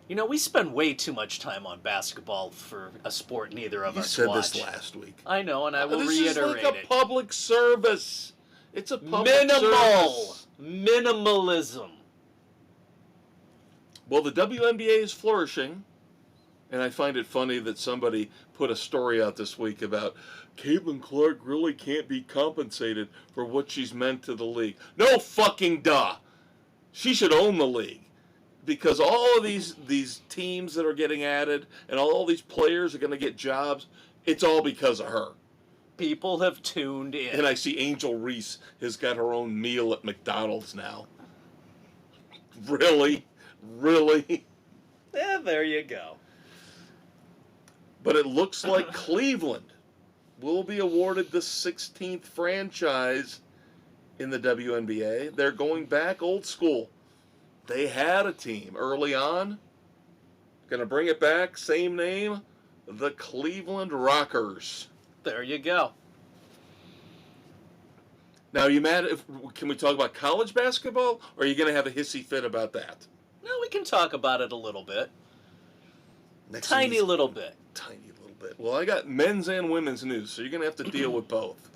You know, we spend way too much time on basketball for a sport neither of us watch. You said this last week. I know, and I will reiterate it. This is like a public service. It's a public service. Minimalism. Well, the WNBA is flourishing, and I find it funny that somebody put a story out this week about Caitlin Clark really can't be compensated for what she's meant to the league. No fucking duh. She should own the league. Because all of these teams that are getting added and all these players are going to get jobs, it's all because of her. People have tuned in. And I see Angel Reese has got her own meal at McDonald's now. Really? Really? Yeah, there you go. But it looks like Cleveland will be awarded the 16th franchise in the WNBA. They're going back old school. They had a team early on. Going to bring it back. Same name. The Cleveland Rockers. There you go. Now, are you mad? Can we talk about college basketball? Or are you going to have a hissy fit about that? No, we can talk about it a little bit. Tiny little bit. Well, I got men's and women's news, so you're going to have to deal with both.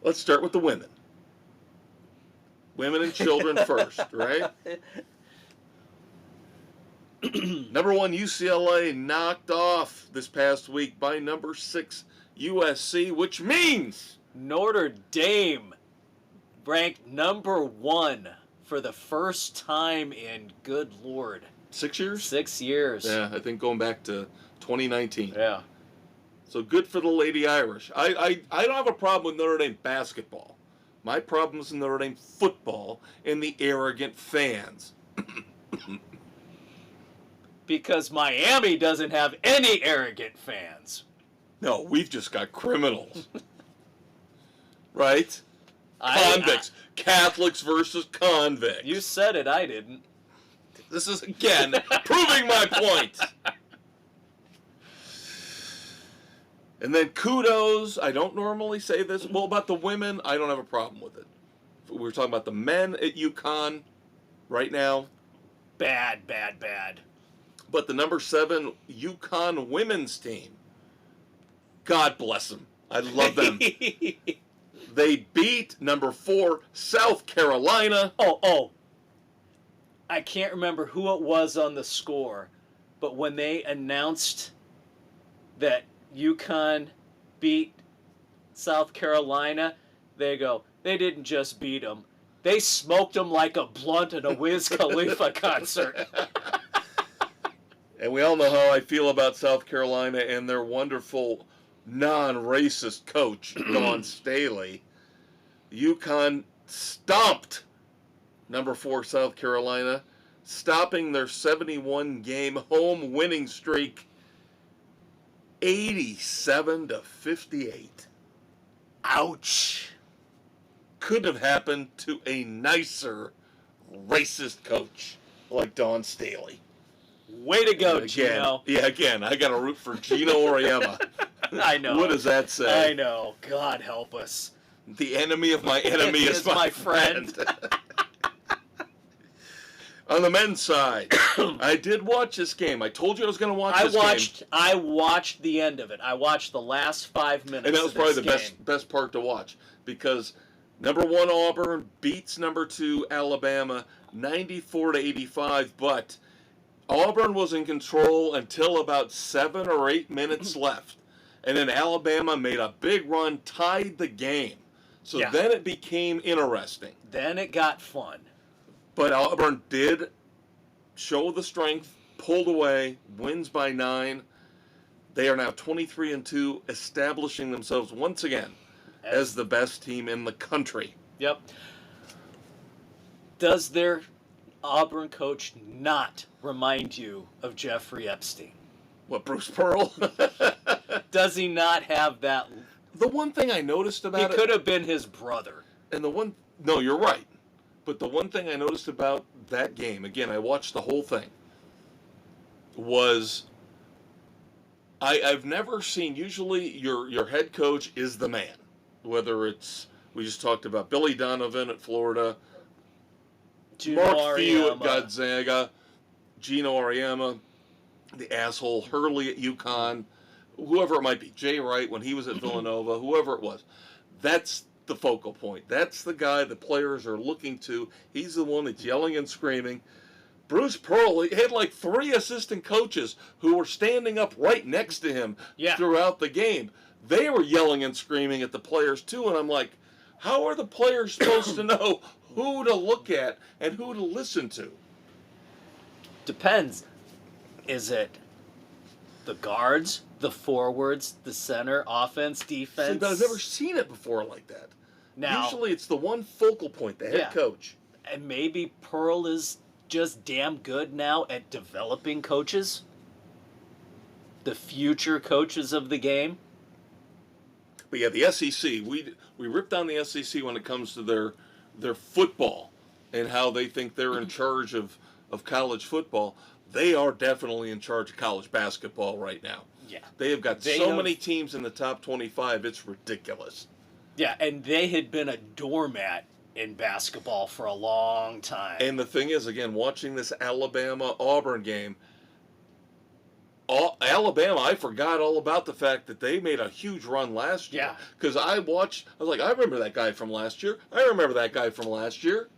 Let's start with the women. Women and children first, right? Number 1, UCLA knocked off this past week by number 6, USC, which means Notre Dame ranked number 1 for the first time in, good Lord, 6 years? 6 years. Yeah, I think going back to 2019. Yeah. So good for the Lady Irish. I don't have a problem with Notre Dame basketball. My problem is Notre Dame football and the arrogant fans. Because Miami doesn't have any arrogant fans. No, we've just got criminals. Right? Convicts. Catholics versus convicts. You said it, I didn't. This is, again, proving my point. And then kudos, I don't normally say this. Well, about the women, I don't have a problem with it. We were talking about the men at UConn right now. Bad. But the number 7 UConn women's team, God bless them. I love them. They beat number 4 South Carolina. Oh. I can't remember who it was on the score, but when they announced that UConn beat South Carolina, they didn't just beat them. They smoked them like a blunt at a Wiz Khalifa concert. And we all know how I feel about South Carolina and their wonderful non-racist coach, Dawn Staley. UConn stomped number 4 South Carolina, stopping their 71-game home winning streak 87-58. Ouch. Couldn't have happened to a nicer racist coach like Dawn Staley. Way to go, Gino. Yeah, again, I got to root for Gino Auriemma. I know. What does that say? I know. God help us. The enemy of my enemy is my friend. On the men's side, I did watch this game. I told you I was going to watch this game. I watched the end of it. I watched the last 5 minutes. And that was probably the best part to watch, because Number 1 Auburn beats number 2 Alabama 94-85, but Auburn was in control until about 7 or 8 minutes left. And then Alabama made a big run, tied the game. So Yeah. then it became interesting. Then it got fun. But Auburn did show the strength, pulled away, wins by 9. They are now 23-2, establishing themselves once again as the best team in the country. Yep. Does their Auburn coach not remind you of Jeffrey Epstein? What, Bruce Pearl? Does he not have that? The one thing I noticed about it... He could have been his brother. And no, you're right. But the one thing I noticed about that game, again, I watched the whole thing, was I've never seen, usually your head coach is the man. Whether it's, we just talked about Billy Donovan at Florida, Mark Few at Gonzaga, Gino Auriemma, the asshole, Hurley at UConn, whoever it might be, Jay Wright when he was at Villanova, whoever it was. That's the focal point. That's the guy the players are looking to. He's the one that's yelling and screaming. Bruce Pearl, he had like 3 assistant coaches who were standing up right next to him throughout the game. They were yelling and screaming at the players too, and I'm like, how are the players supposed to know who to look at and who to listen to? Depends. Is it the guards, the forwards, the center, offense, defense? See, but I've never seen it before like that. Now, usually it's the one focal point, the head coach. And maybe Pearl is just damn good now at developing coaches, the future coaches of the game. But yeah, the SEC, we ripped on the SEC when it comes to their football and how they think they're in charge of college football. They are definitely in charge of college basketball right now. Yeah. They have got so many teams in the top 25, it's ridiculous. Yeah, and they had been a doormat in basketball for a long time. And the thing is, again, watching this Alabama-Auburn game, Alabama, I forgot all about the fact that they made a huge run last year. Yeah. Because I was like, I remember that guy from last year. I remember that guy from last year.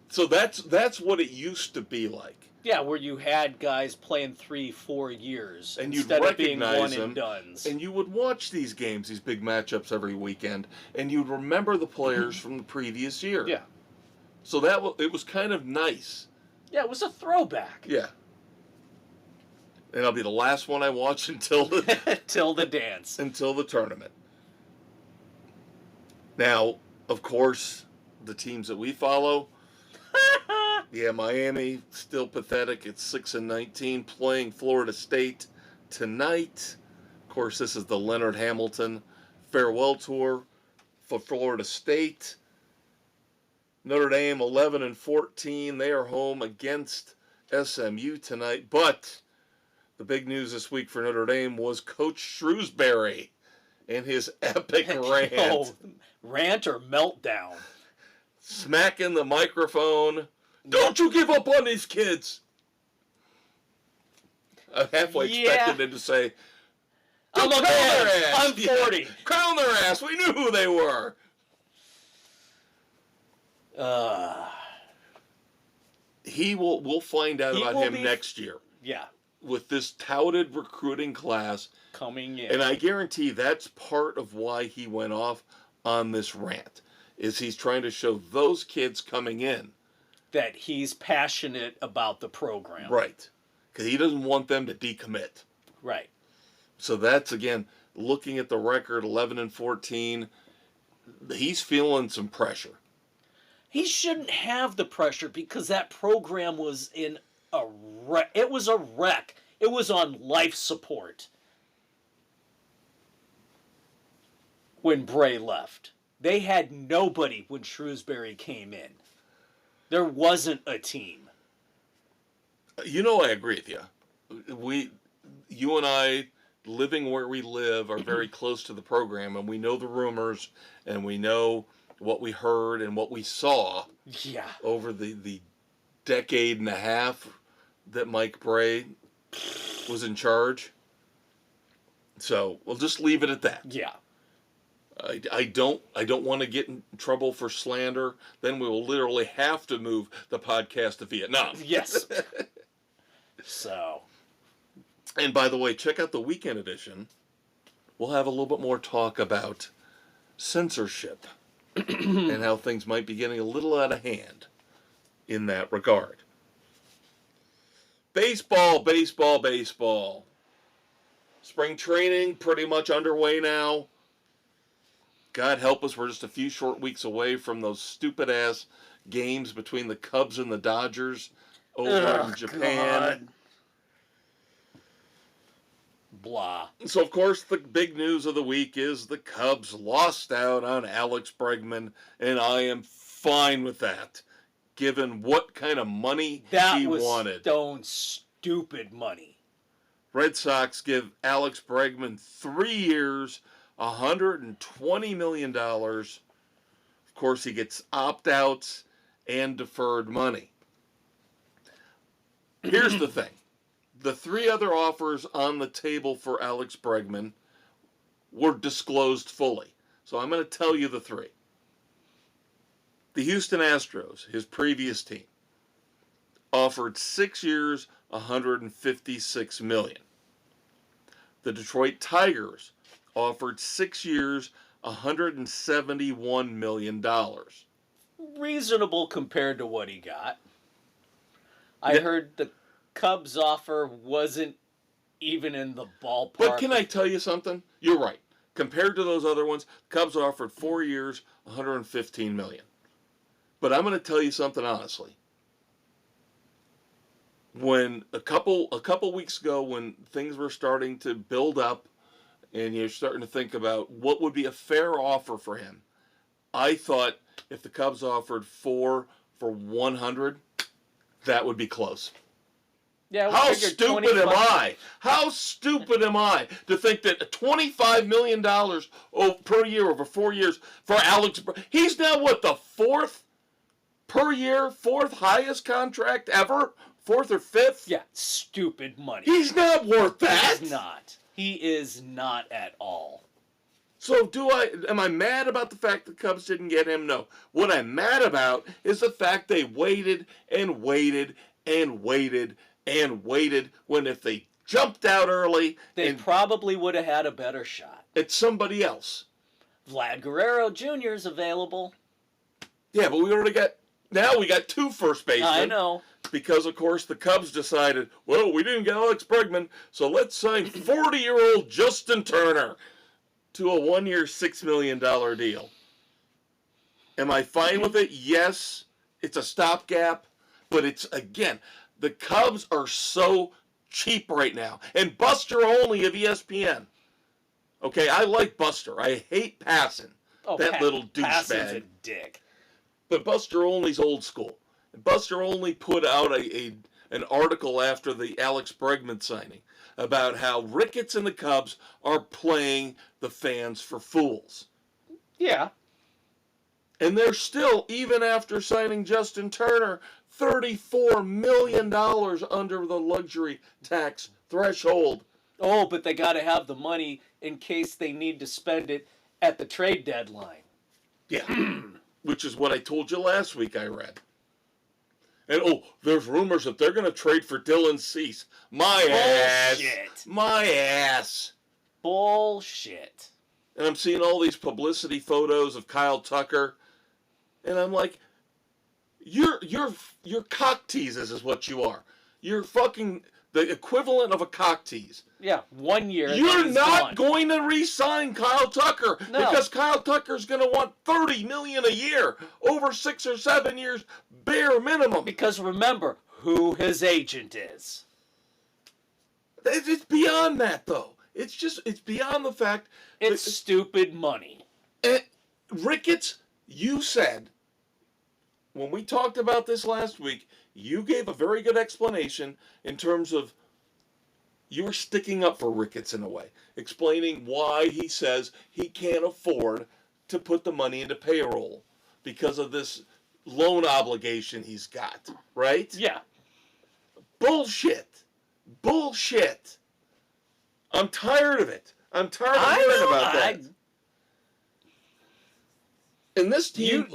So that's what it used to be like. Yeah, where you had guys playing 3-4 years and you'd instead of being recognize one them, and dones. and you would watch these games, these big matchups every weekend, and you'd remember the players from the previous year. Yeah. So it was kind of nice. Yeah, it was a throwback. Yeah. And I'll be the last one I watch until the till the dance. Until the tournament. Now, of course, the teams that we follow. Yeah, Miami, still pathetic. It's 6-19, playing Florida State tonight. Of course, this is the Leonard Hamilton farewell tour for Florida State. Notre Dame, 11-14. They are home against SMU tonight. But the big news this week for Notre Dame was Coach Shrewsbury and his epic rant. Oh, rant or meltdown? Smacking the microphone. Don't you give up on these kids. I halfway expected him to say, I'm a man. I'm 40. Yeah, crown their ass. We knew who they were. We'll find out about him next year. Yeah. With this touted recruiting class coming in. And I guarantee that's part of why he went off on this rant, is he's trying to show those kids coming in that he's passionate about the program. Right. Because he doesn't want them to decommit. Right. So that's, again, looking at the record, 11-14, he's feeling some pressure. He shouldn't have the pressure because that program was in a wreck. It was a wreck. It was on life support when Bray left. They had nobody when Shrewsbury came in. There wasn't a team. You know, I agree with you. You and I, living where we live, are very close to the program, and we know the rumors, and we know what we heard and what we saw over the decade and a half that Mike Bray was in charge. So we'll just leave it at that. Yeah. I don't want to get in trouble for slander. Then we will literally have to move the podcast to Vietnam. Yes. So. And by the way, check out the weekend edition. We'll have a little bit more talk about censorship and how things might be getting a little out of hand in that regard. Baseball. Spring training pretty much underway now. God help us, we're just a few short weeks away from those stupid-ass games between the Cubs and the Dodgers over in Japan. God. Blah. So, of course, the big news of the week is the Cubs lost out on Alex Bregman, and I am fine with that, given what kind of money he wanted. That was stupid money. Red Sox give Alex Bregman 3 years, $120 million. Of course, he gets opt-outs and deferred money. Here's the thing. The 3 other offers on the table for Alex Bregman were disclosed fully. So I'm going to tell you the 3. The Houston Astros, his previous team, offered 6 years, $156 million. The Detroit Tigers offered 6 years, $171 million. Reasonable compared to what he got. I heard the Cubs offer wasn't even in the ballpark. But can I tell you something? You're right. Compared to those other ones, Cubs offered 4 years, $115 million. But I'm going to tell you something honestly. When a couple weeks ago, when things were starting to build up, and you're starting to think about what would be a fair offer for him, I thought if the Cubs offered 4 for 100, that would be close. Yeah, how stupid am I? How stupid am I to think that $25 million per year over 4 years for Alex? He's now what, the 4th per year, 4th highest contract ever, 4th or 5th? Yeah, stupid money. He's not worth that. He's not. He is not at all. So am I mad about the fact the Cubs didn't get him? No. What I'm mad about is the fact they waited and waited and waited and waited, when if they jumped out early, they probably would have had a better shot. It's somebody else. Vlad Guerrero Jr. is available. Yeah, but we got 2 first basemen. I know. Because, of course, the Cubs decided, well, we didn't get Alex Bregman, so let's sign 40-year-old Justin Turner to a 1-year, $6 million deal. Am I fine with it? Yes. It's a stopgap. But it's, again, the Cubs are so cheap right now. And Buster Olney of ESPN. Okay, I like Buster. I hate Passan. Oh, that little Passan's douchebag. a dick. But Buster Olney's old school. Buster Olney put out an article after the Alex Bregman signing about how Ricketts and the Cubs are playing the fans for fools. Yeah. And they're still, even after signing Justin Turner, $34 million under the luxury tax threshold. Oh, but they got to have the money in case they need to spend it at the trade deadline. Yeah, which is what I told you last week I read. And, there's rumors that they're going to trade for Dylan Cease. My ass. Bullshit. And I'm seeing all these publicity photos of Kyle Tucker. And I'm like, you're cock teases is what you are. You're fucking the equivalent of a cock tease. Yeah, 1 year. You're not going to re-sign Kyle Tucker because Kyle Tucker's going to want $30 million a year over 6 or 7 years, bare minimum. Because remember who his agent is. It's beyond that, though. It's beyond the fact. It's stupid money. Ricketts, you said, when we talked about this last week, you gave a very good explanation in terms of you were sticking up for Ricketts in a way, explaining why he says he can't afford to put the money into payroll because of this loan obligation he's got, right? Yeah. Bullshit. I'm tired of it. I'm tired of hearing about that. And this team,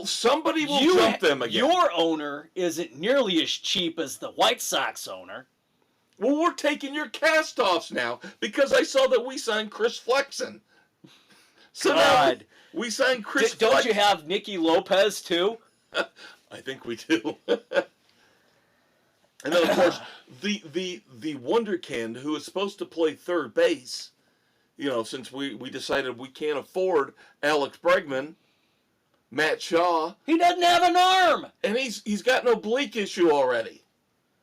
somebody will jump them again. Your owner isn't nearly as cheap as the White Sox owner. Well, we're taking your cast-offs now because I saw that we signed Chris Flexen. So God. now we signed Chris Don't Flexen. you have Nicky Lopez, too? I think we do. And then, of course, the wonderkind who is supposed to play third base, since we decided we can't afford Alex Bregman, Matt Shaw. He doesn't have an arm. And he's got an oblique issue already.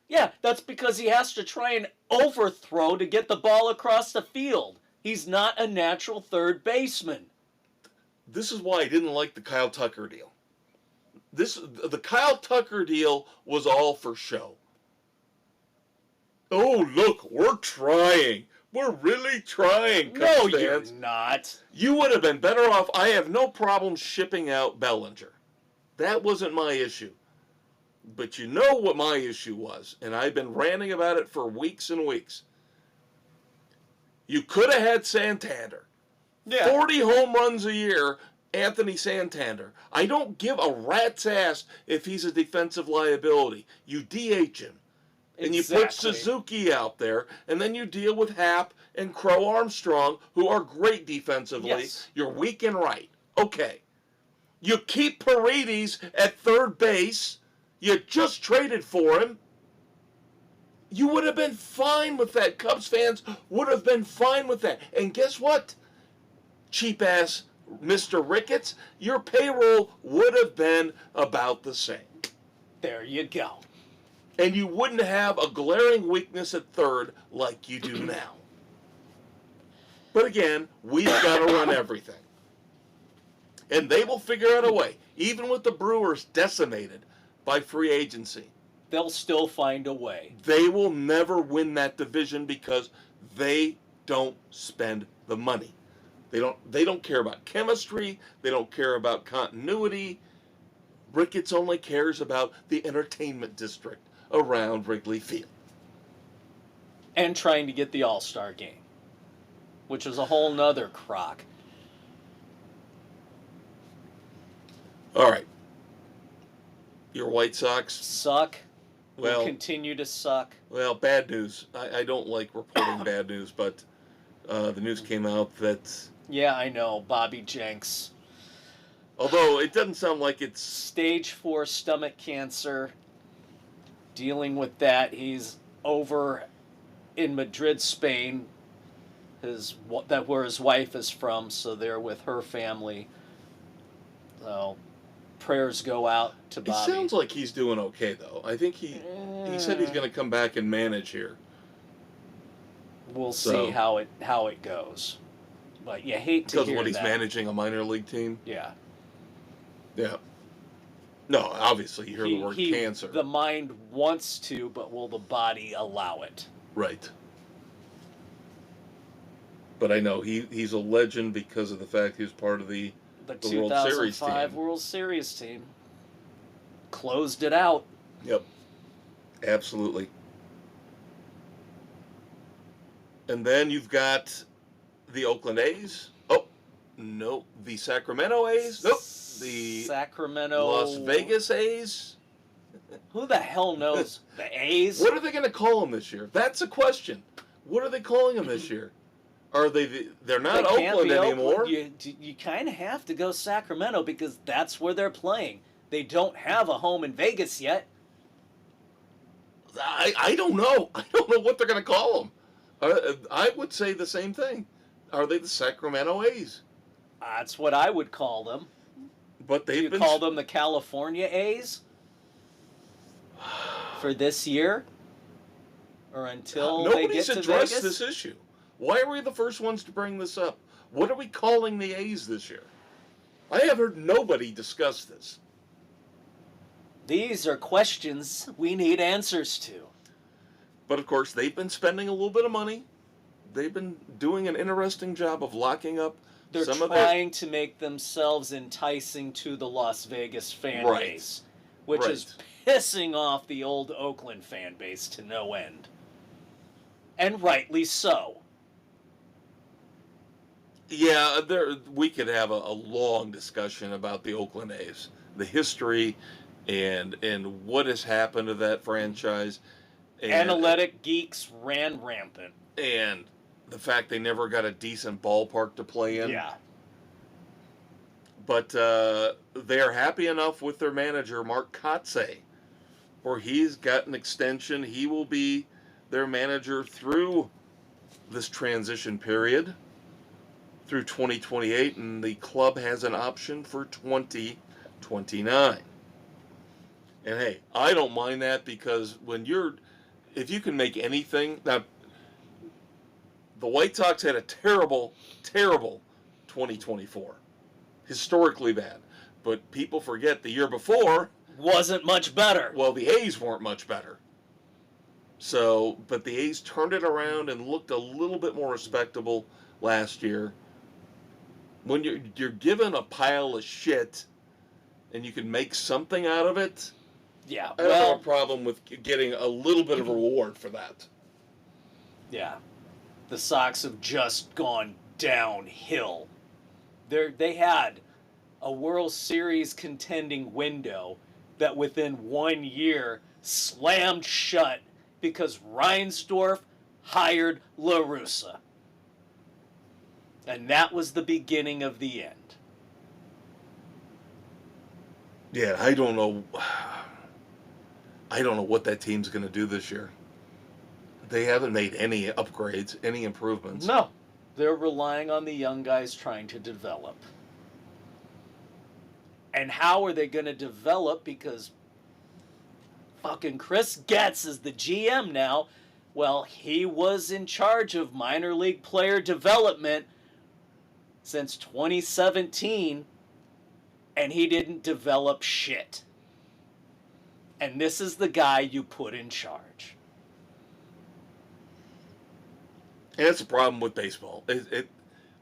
Yeah, that's because he has to try and overthrow to get the ball across the field. He's not a natural third baseman. This is why I didn't like the Kyle Tucker deal. The Kyle Tucker deal was all for show. Oh, look, we're trying. We're really trying, Cubs No, fans. you're not. You would have been better off. I have no problem shipping out Bellinger. That wasn't my issue. But you know what my issue was, and I've been ranting about it for weeks and weeks. You could have had Santander. Yeah. 40 home runs a year, Anthony Santander. I don't give a rat's ass if he's a defensive liability. You DH him. And you put Suzuki out there, and then you deal with Happ and Crow Armstrong, who are great defensively. Yes. You're weak and right. Okay. You keep Paredes at third base. You just traded for him. You would have been fine with that. Cubs fans would have been fine with that. And guess what? Cheap-ass Mr. Ricketts, your payroll would have been about the same. There you go. And you wouldn't have a glaring weakness at third like you do now. But again, we've got to run everything. And they will figure out a way, even with the Brewers decimated by free agency. They'll still find a way. They will never win that division because they don't spend the money. They don't care about chemistry. They don't care about continuity. Ricketts only cares about the entertainment district around Wrigley Field. And trying to get the All-Star game, which is a whole nother crock. All right. Your White Sox Suck. Well, will continue to suck. Well, bad news. I don't like reporting bad news, but the news came out that... Yeah, I know. Bobby Jenks. Although it doesn't sound like it's... Stage 4 stomach cancer. Dealing with that. He's over in Madrid, Spain. Where his wife is from, so they're with her family. So prayers go out to Bobby. It sounds like he's doing okay, though. I think he said he's going to come back and manage here. We'll see how it goes. But you hate to hear that. Because what he's managing a minor league team? Yeah. Yeah. No, obviously, you hear the word cancer. The mind wants to, but will the body allow it? Right. But I know he's a legend because of the fact he was part of the World Series team. 2005 World Series team. Closed it out. Yep. Absolutely. And then you've got the Oakland A's. Oh, no. The Sacramento A's. Nope. The Sacramento. Las Vegas A's. Who the hell knows? The A's? What are they going to call them this year? That's a question. What are they calling them this year? Are they're not Oakland anymore? You kind of have to go Sacramento because that's where they're playing. They don't have a home in Vegas yet. I don't know. I don't know what they're going to call them. I would say the same thing. Are they the Sacramento A's? That's what I would call them. But you call them the California A's for this year, or until they get to Vegas? Nobody's addressed this issue. Why are we the first ones to bring this up? What are we calling the A's this year? I have heard nobody discuss this. These are questions we need answers to. But of course, they've been spending a little bit of money. They've been doing an interesting job of locking up They're some of trying to make themselves enticing to the Las Vegas fan base, which is pissing off the old Oakland fan base to no end. And rightly so. Yeah, we could have a long discussion about the Oakland A's, the history, and what has happened to that franchise. And, Analytic geeks ran rampant. And the fact they never got a decent ballpark to play in. Yeah. But they're happy enough with their manager, Mark Kotsay, where he's got an extension. He will be their manager through this transition period, through 2028, and the club has an option for 2029. And hey, I don't mind that, because if you can make anything, now, the White Sox had a terrible, terrible 2024. Historically bad. But people forget the year before wasn't much better. Well, the A's weren't much better. So, but the A's turned it around and looked a little bit more respectable last year. When you're given a pile of shit and you can make something out of it, yeah, I don't have a problem with getting a little bit of a reward for that. Yeah. The Sox have just gone downhill. They had a World Series contending window that within 1 year slammed shut because Reinsdorf hired La Russa. And that was the beginning of the end. Yeah, I don't know what that team's going to do this year. They haven't made any upgrades, any improvements. No. They're relying on the young guys trying to develop. And how are they going to develop? Because fucking Chris Getz is the GM now. Well, he was in charge of minor league player development since 2017, and he didn't develop shit. And this is the guy you put in charge. And that's the problem with baseball.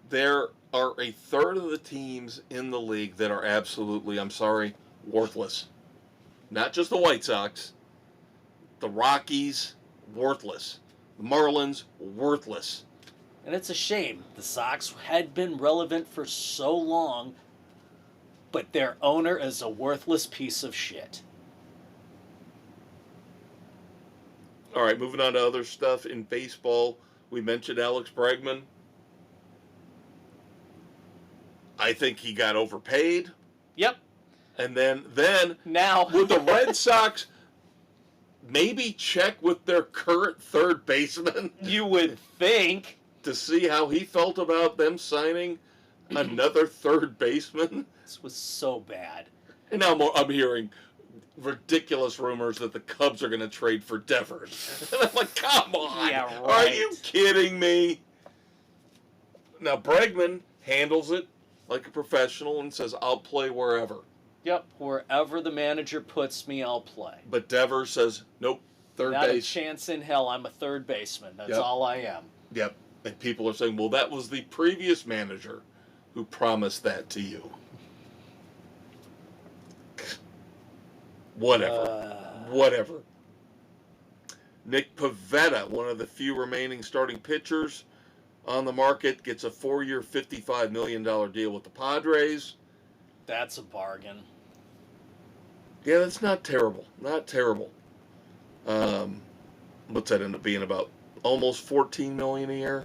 There are a third of the teams in the league that are absolutely, I'm sorry, worthless. Not just the White Sox. The Rockies, worthless. The Marlins, worthless. And it's a shame. The Sox had been relevant for so long, but their owner is a worthless piece of shit. All right, moving on to other stuff in baseball. We mentioned Alex Bregman. I think he got overpaid. Yep. And then now would the Red Sox maybe check with their current third baseman? You would think. To see how he felt about them signing another third baseman? This was so bad. And now I'm hearing ridiculous rumors that the Cubs are going to trade for Devers. And I'm like, come on. Yeah, right. Are you kidding me? Now, Bregman handles it like a professional and says, I'll play wherever. Yep, wherever the manager puts me, I'll play. But Devers says, nope, third base. Not a chance in hell. I'm a third baseman. That's all I am. Yep. And people are saying, well, that was the previous manager who promised that to you. Whatever. Nick Pivetta, one of the few remaining starting pitchers on the market, gets a 4-year, $55 million deal with the Padres. That's a bargain. Yeah, that's not terrible. Not terrible. What's that end up being, about almost $14 million a year?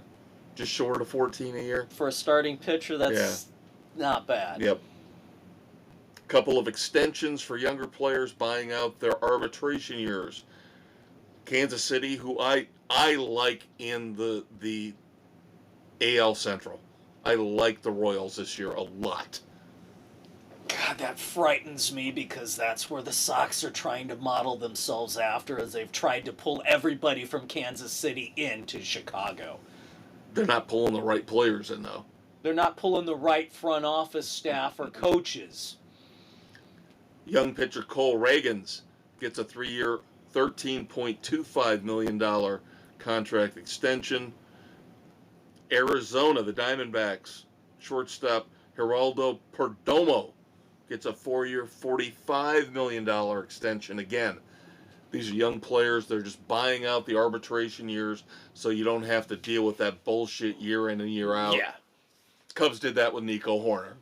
Just short of 14 a year? For a starting pitcher, that's not bad. Yep. Couple of extensions for younger players buying out their arbitration years. Kansas City, who I like in the AL Central. I like the Royals this year a lot. God, that frightens me because that's where the Sox are trying to model themselves after, as they've tried to pull everybody from Kansas City into Chicago. They're not pulling the right players in, though. They're not pulling the right front office staff or coaches. Young pitcher Cole Reagans gets a 3-year, $13.25 million contract extension. Arizona, the Diamondbacks, shortstop Geraldo Perdomo gets a 4-year, $45 million extension again. These are young players. They're just buying out the arbitration years so you don't have to deal with that bullshit year in and year out. Yeah. Cubs did that with Nico Horner.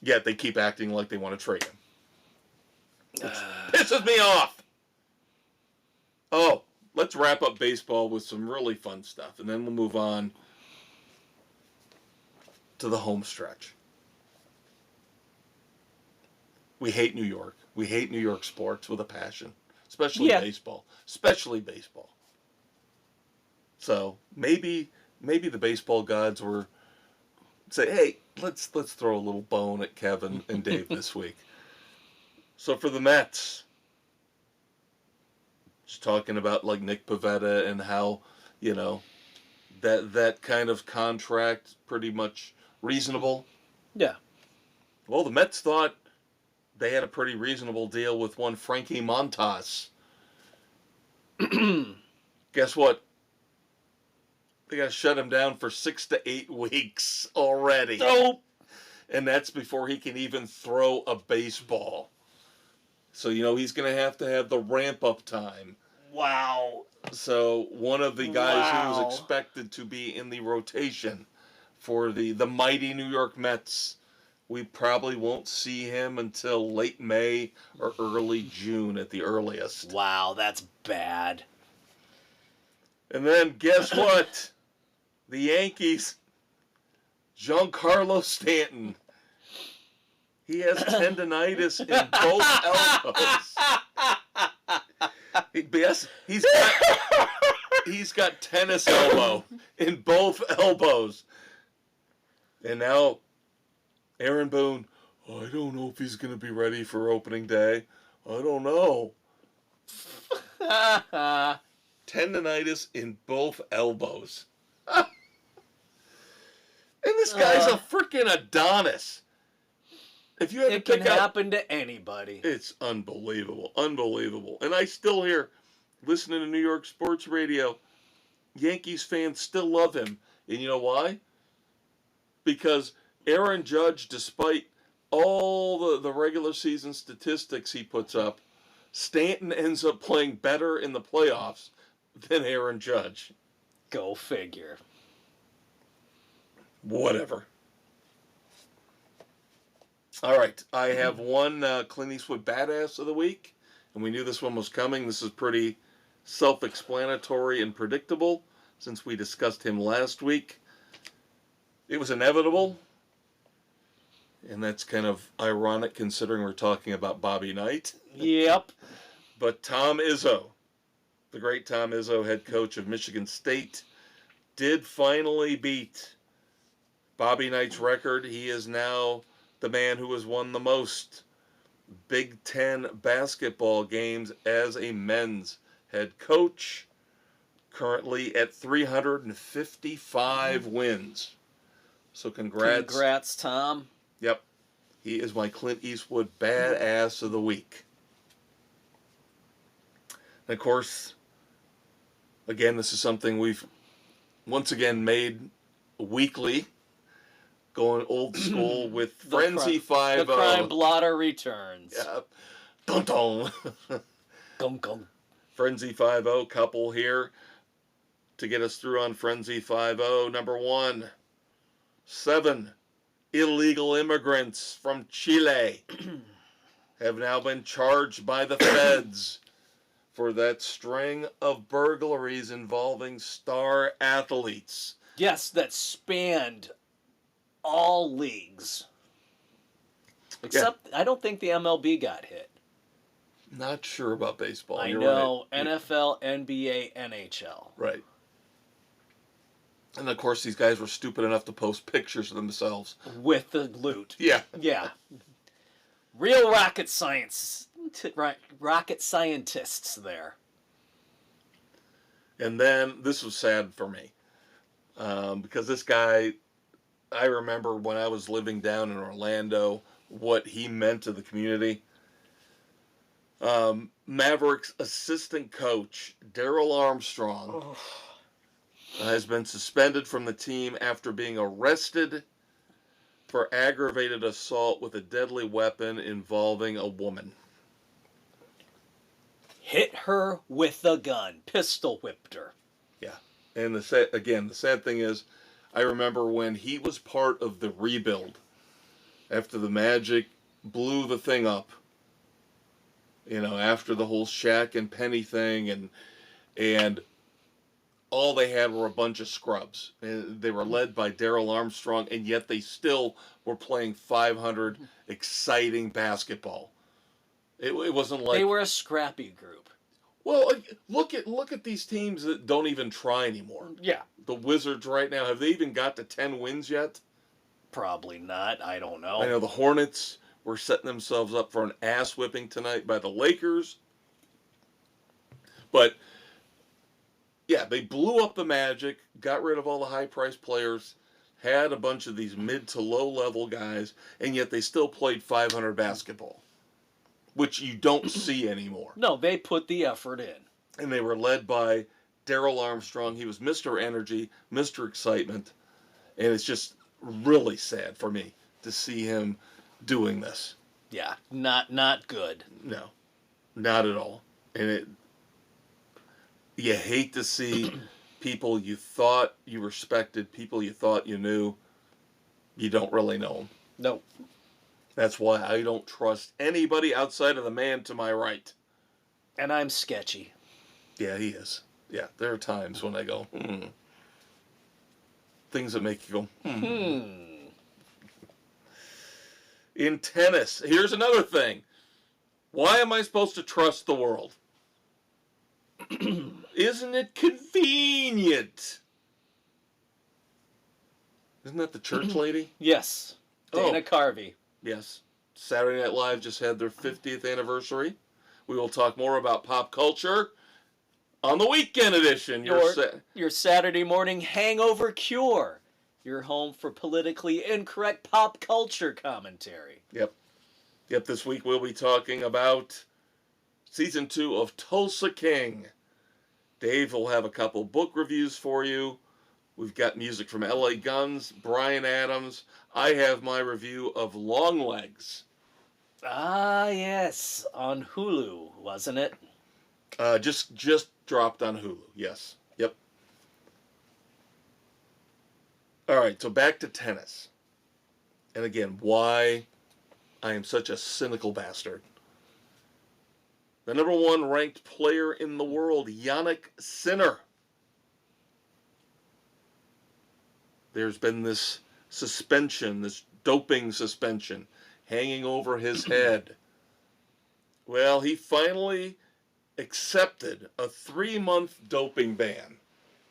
Yet they keep acting like they want to trade him. Which pisses me off. Oh, let's wrap up baseball with some really fun stuff, and then we'll move on to the home stretch. We hate New York. We hate New York sports with a passion, especially baseball. Especially baseball. So maybe the baseball gods were say, hey, let's throw a little bone at Kevin and Dave this week. So for the Mets, just talking about like Nick Pivetta and how, you know, that kind of contract pretty much reasonable. Yeah. Well, the Mets thought they had a pretty reasonable deal with one Frankie Montas. Guess what? They got to shut him down for 6 to 8 weeks already. Oh. And that's before he can even throw a baseball. So, you know, he's going to have the ramp-up time. Wow. So, one of the guys who was expected to be in the rotation for the mighty New York Mets, we probably won't see him until late May or early June at the earliest. Wow, that's bad. And then, guess what? The Yankees, Giancarlo Stanton. He has tendonitis in both elbows. He's got tennis elbow in both elbows. And now, Aaron Boone, I don't know if he's going to be ready for opening day. I don't know. Tendonitis in both elbows. And this guy's a freaking Adonis. If you had it to can pick happen to anybody. It's unbelievable. Unbelievable. And I still hear, listening to New York sports radio, Yankees fans still love him. And you know why? Because Aaron Judge, despite all the regular season statistics he puts up, Stanton ends up playing better in the playoffs than Aaron Judge. Go figure. Whatever. All right, I have one Clint Eastwood Badass of the Week, and we knew this one was coming. This is pretty self-explanatory and predictable, since we discussed him last week. It was inevitable, and that's kind of ironic considering we're talking about Bobby Knight. Yep. But Tom Izzo, the great Tom Izzo, head coach of Michigan State, did finally beat Bobby Knight's record. He is now the man who has won the most Big Ten basketball games as a men's head coach, currently at 355 wins. So congrats. Congrats, Tom. Yep. He is my Clint Eastwood Badass of the Week. And of course, again, this is something we've once again made weekly, going old school with Frenzy 5-0. The crime blotter returns. Yep. Dun dun. Gum gum. Frenzy 5-0 couple here to get us through on Frenzy 5-0. Number 1, 7 illegal immigrants from Chile have now been charged by the feds for that string of burglaries involving star athletes. Yes, that spanned all leagues. Except, I don't think the MLB got hit. Not sure about baseball. I You're know, right. NFL, NBA, NHL. Right. And of course, these guys were stupid enough to post pictures of themselves. With the loot. Yeah. Yeah. Real rocket scientists there. And then, this was sad for me. Because this guy, I remember when I was living down in Orlando, what he meant to the community. Mavericks assistant coach, Darrell Armstrong, has been suspended from the team after being arrested for aggravated assault with a deadly weapon involving a woman. Hit her with a gun. Pistol whipped her. Yeah. And the sad thing is, I remember when he was part of the rebuild after the Magic blew the thing up. After the whole Shaq and Penny thing, and all they had were a bunch of scrubs. And they were led by Darrell Armstrong, and yet they still were playing 500 exciting basketball. It wasn't like they were a scrappy group. Well, look at these teams that don't even try anymore. Yeah. The Wizards right now, have they even got to 10 wins yet? Probably not. I don't know. I know the Hornets were setting themselves up for an ass whipping tonight by the Lakers. But yeah, they blew up the Magic, got rid of all the high-priced players, had a bunch of these mid to low-level guys, and yet they still played 500 basketball, which you don't see anymore. No, they put the effort in. And they were led by Darrell Armstrong. He was Mr. Energy, Mr. Excitement, and it's just really sad for me to see him doing this. Yeah, not good. No, not at all. And you hate to see people you thought you respected, people you thought you knew, you don't really know them. No. That's why I don't trust anybody outside of the man to my right. And I'm sketchy. Yeah, he is. Yeah, there are times when I go, Things that make you go, In tennis, here's another thing. Why am I supposed to trust the world? Isn't it convenient? Isn't that the church lady? Yes. Dana Carvey. Yes. Saturday Night Live just had their 50th anniversary. We will talk more about pop culture on the weekend edition. Your Saturday morning hangover cure. Your home for politically incorrect pop culture commentary. Yep. This week we'll be talking about Season 2 of Tulsa King. Dave will have a couple book reviews for you. We've got music from LA Guns, Bryan Adams. I have my review of Longlegs. Ah, yes. On Hulu, wasn't it? Just dropped on Hulu. Yes. Yep. All right, so back to tennis. And again, why I am such a cynical bastard. The number 1 ranked player in the world, Jannik Sinner. There's been this suspension, this doping suspension, hanging over his head. Well, he finally accepted a 3-month doping ban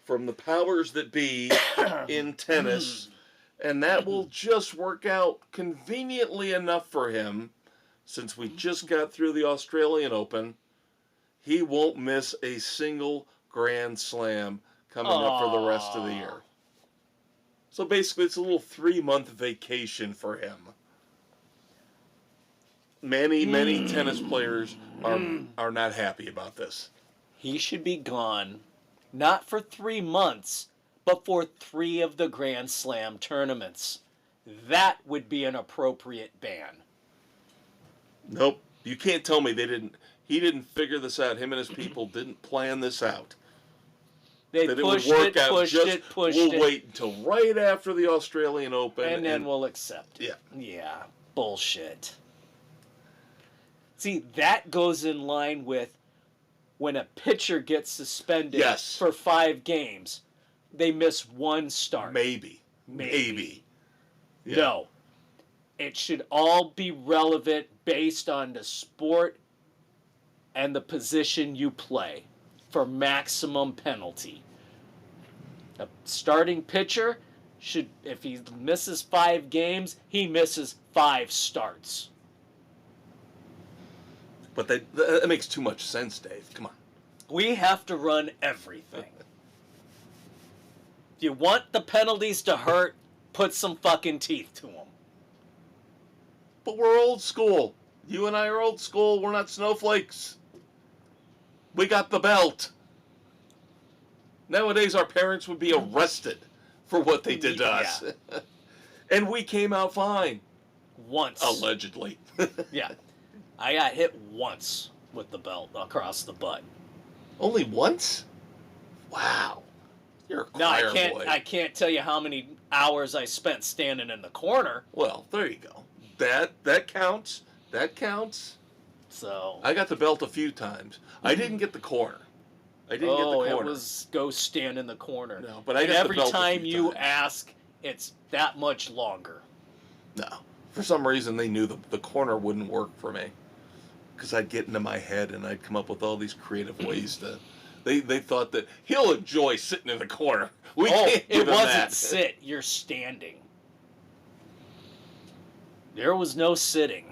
from the powers that be in tennis, and that will just work out conveniently enough for him. Since we just got through the Australian Open, he won't miss a single Grand Slam coming up for the rest of the year. So basically, it's a little 3-month vacation for him. Many tennis players are not happy about this. He should be gone, not for 3 months, but for 3 of the Grand Slam tournaments. That would be an appropriate ban. Nope. You can't tell me he didn't figure this out. Him and his people didn't plan this out. They pushed it. We'll wait until right after the Australian Open. And then we'll accept it. Yeah. Yeah. Bullshit. See, that goes in line with when a pitcher gets suspended for 5 games, they miss 1 start. Maybe. Yeah. No. It should all be relevant based on the sport and the position you play for maximum penalty. A starting pitcher should, if he misses 5 games, he misses 5 starts. But that makes too much sense, Dave. Come on. We have to run everything. If you want the penalties to hurt, put some fucking teeth to them. But we're old school. You and I are old school. We're not snowflakes. We got the belt. Nowadays, our parents would be arrested for what they did to us. And we came out fine. Once. Allegedly. Yeah. I got hit once with the belt across the butt. Only once? Wow. You're a No, choir boy. I can't tell you how many hours I spent standing in the corner. Well, there you go. That counts. That counts. So I got the belt a few times. I didn't get the corner. I didn't get the corner. It was go stand in the corner. No, but I and got the every belt a time few you times. ask, it's that much longer. No. For some reason, they knew the corner wouldn't work for me. Because I'd get into my head and I'd come up with all these creative ways to... They thought that he'll enjoy sitting in the corner. We can't give it him wasn't that. sit. You're standing. There was no sitting.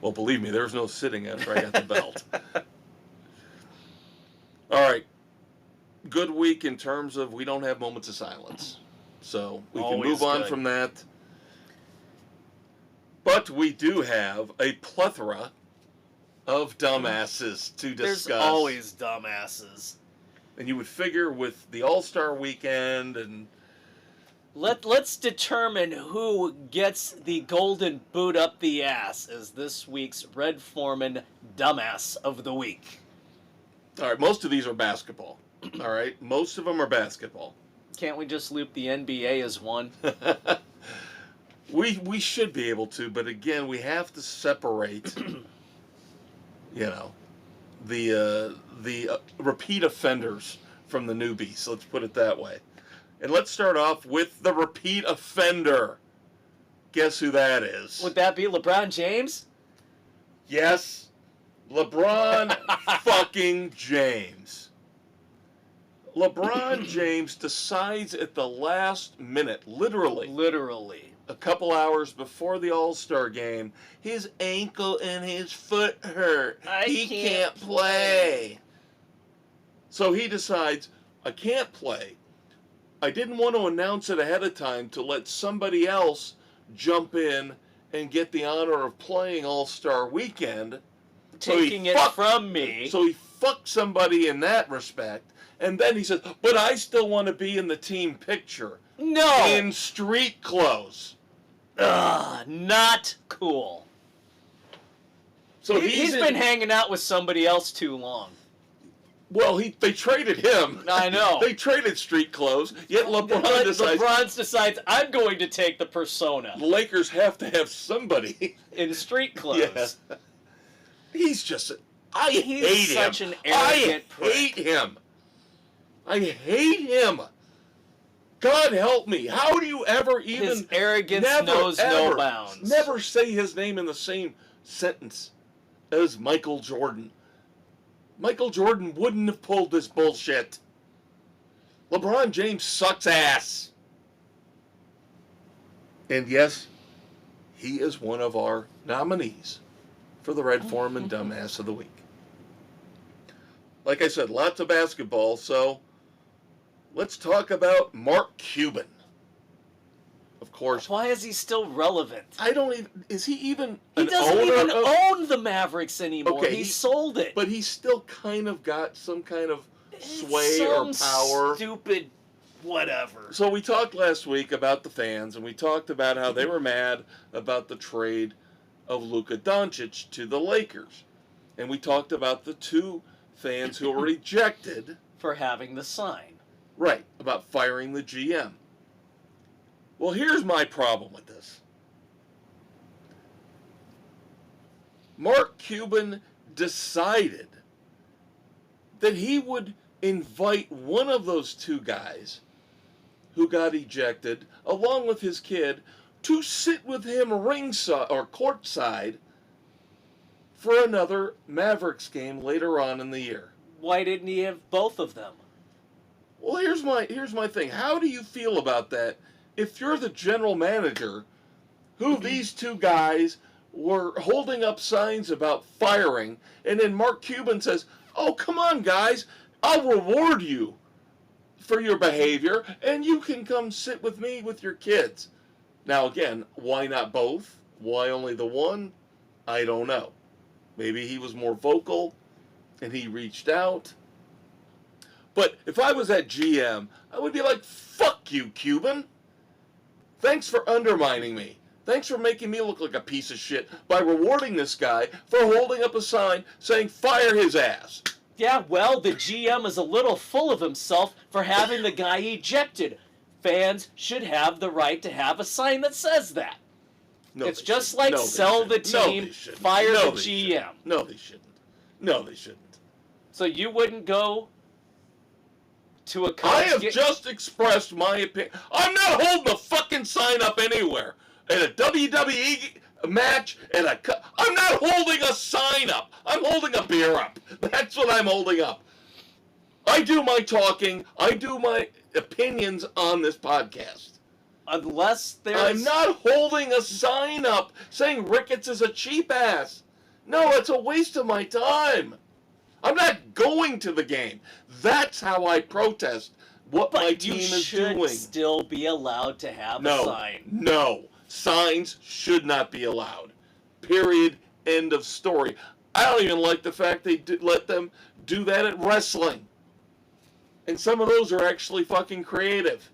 Well, believe me, there was no sitting after I got the belt. All right. Good week in terms of we don't have moments of silence. So we can Always move on good. from that. But we do have a plethora of dumbasses to discuss. There's always dumbasses. And you would figure with the All-Star weekend and... Let's determine who gets the golden boot up the ass as this week's Red Foreman Dumbass of the Week. All right, most of these are basketball. All right, most of them are basketball. Can't we just loop the NBA as one? We should be able to, but again, we have to separate, the repeat offenders from the newbies. Let's put it that way. And let's start off with the repeat offender. Guess who that is? Would that be LeBron James? Yes, LeBron fucking James. LeBron James decides at the last minute, literally, a couple hours before the All-Star game, his ankle and his foot hurt. He can't play. So he decides, I can't play. I didn't want to announce it ahead of time to let somebody else jump in and get the honor of playing All-Star Weekend. Taking it from me. So he fucked somebody in that respect. And then he says, but I still want to be in the team picture. No! In street clothes. Ugh, not cool. So He's been hanging out with somebody else too long. Well, they traded him. I know. They traded street clothes, yet LeBron decides, I'm going to take the persona. The Lakers have to have somebody. In street clothes. Yeah. He's just... I hate him. He's such an arrogant prick. I hate him. I hate him. God help me. How do you ever even... His arrogance knows no bounds. Never say his name in the same sentence as Michael Jordan. Michael Jordan wouldn't have pulled this bullshit. LeBron James sucks ass. And yes, he is one of our nominees for the Red Foreman Dumbass of the Week. Like I said, lots of basketball, so let's talk about Mark Cuban. Of course. Why is he still relevant? I don't even... Is he even He an doesn't owner even of... own the Mavericks anymore. Okay, he sold it. But he's still kind of got some kind of sway or power. Stupid whatever. So we talked last week about the fans, and we talked about how they were mad about the trade of Luka Doncic to the Lakers. And we talked about the two fans who were rejected. For having the sign. Right, about firing the GM. Well, here's my problem with this. Mark Cuban decided that he would invite one of those two guys who got ejected, along with his kid, to sit with him ringside or courtside for another Mavericks game later on in the year. Why didn't he have both of them? Well, here's my thing. How do you feel about that? If you're the general manager, who these two guys were holding up signs about firing, and then Mark Cuban says, oh, come on, guys, I'll reward you for your behavior, and you can come sit with me with your kids. Now, again, why not both? Why only the one? I don't know. Maybe he was more vocal, and he reached out. But if I was at GM, I would be like, fuck you, Cuban. Thanks for undermining me. Thanks for making me look like a piece of shit by rewarding this guy for holding up a sign saying, fire his ass. Yeah, well, the GM is a little full of himself for having the guy ejected. Fans should have the right to have a sign that says that. No, It's they just shouldn't. like No, they sell the shouldn't. No, team, they shouldn't. fire No, the they GM. shouldn't. No, they shouldn't. No, they shouldn't. So you wouldn't go to a I Cubs have just expressed my opinion. I'm not holding a fucking sign up anywhere. At a WWE match, I'm not holding a sign up. I'm holding a beer up. That's what I'm holding up. I do my talking. I do my opinions on this podcast. Unless there's... I'm not holding a sign up saying Ricketts is a cheap ass. No, it's a waste of my time. I'm not going to the game. That's how I protest what my team is doing. You should still be allowed to have a sign. No. Signs should not be allowed. Period. End of story. I don't even like the fact they let them do that at wrestling. And some of those are actually fucking creative.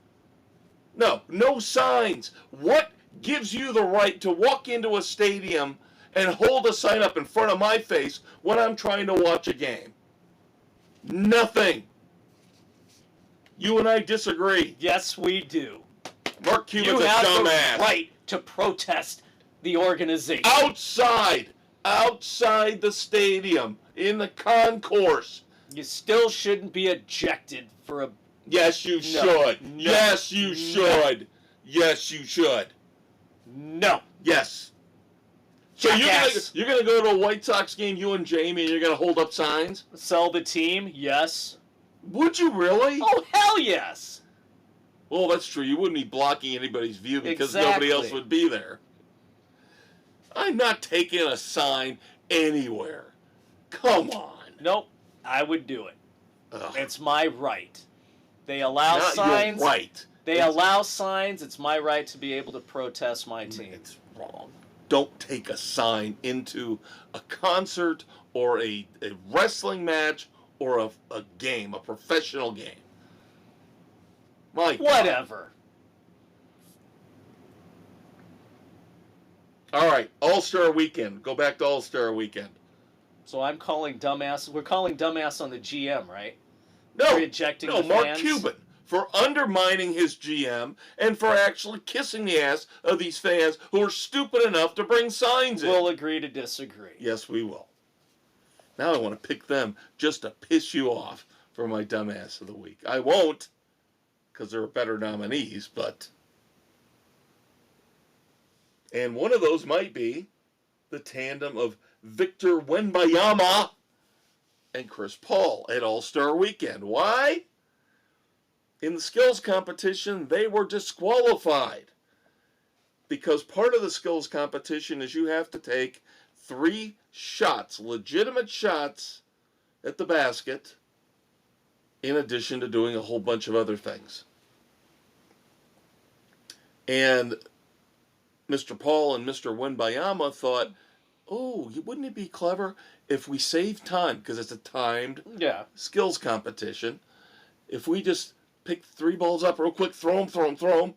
No signs. What gives you the right to walk into a stadium and hold a sign up in front of my face when I'm trying to watch a game? Nothing. You and I disagree. Yes, we do. Mark Cuban's You a have dumbass. the right to protest the organization. Outside the stadium, in the concourse. You still shouldn't be ejected for a... Yes, you should. Yes, you should. Yes, you should. No. Yes. So you're gonna go to a White Sox game, you and Jamie, and you're gonna hold up signs? Sell the team? Yes. Would you really? Oh, hell yes. Well, that's true. You wouldn't be blocking anybody's view because Exactly. nobody else would be there. I'm not taking a sign anywhere. Come on. Nope. I would do it. Ugh. It's my right. They allow Not signs. your right. They allow signs. It's my right to be able to protest my team. It's wrong. Don't take a sign into a concert or a wrestling match or a game, a professional game. My God. Whatever. All right, All-Star Weekend. Go back to All-Star Weekend. So I'm calling dumbass. We're calling dumbass on the GM, right? No, For ejecting the Mark fans? Cuban for undermining his GM and for actually kissing the ass of these fans who are stupid enough to bring signs in. We'll agree to disagree. Yes, we will. Now I want to pick them just to piss you off for my dumbass of the week. I won't, because there are better nominees, but... And one of those might be the tandem of Victor Wembanyama and Chris Paul at All-Star Weekend. Why? In the skills competition, they were disqualified. Because part of the skills competition is you have to take 3 shots, legitimate shots, at the basket, in addition to doing a whole bunch of other things. And Mr. Paul and Mr. Wembanyama thought, oh, wouldn't it be clever if we save time, because it's a timed skills competition, if we just pick 3 balls up real quick, throw them,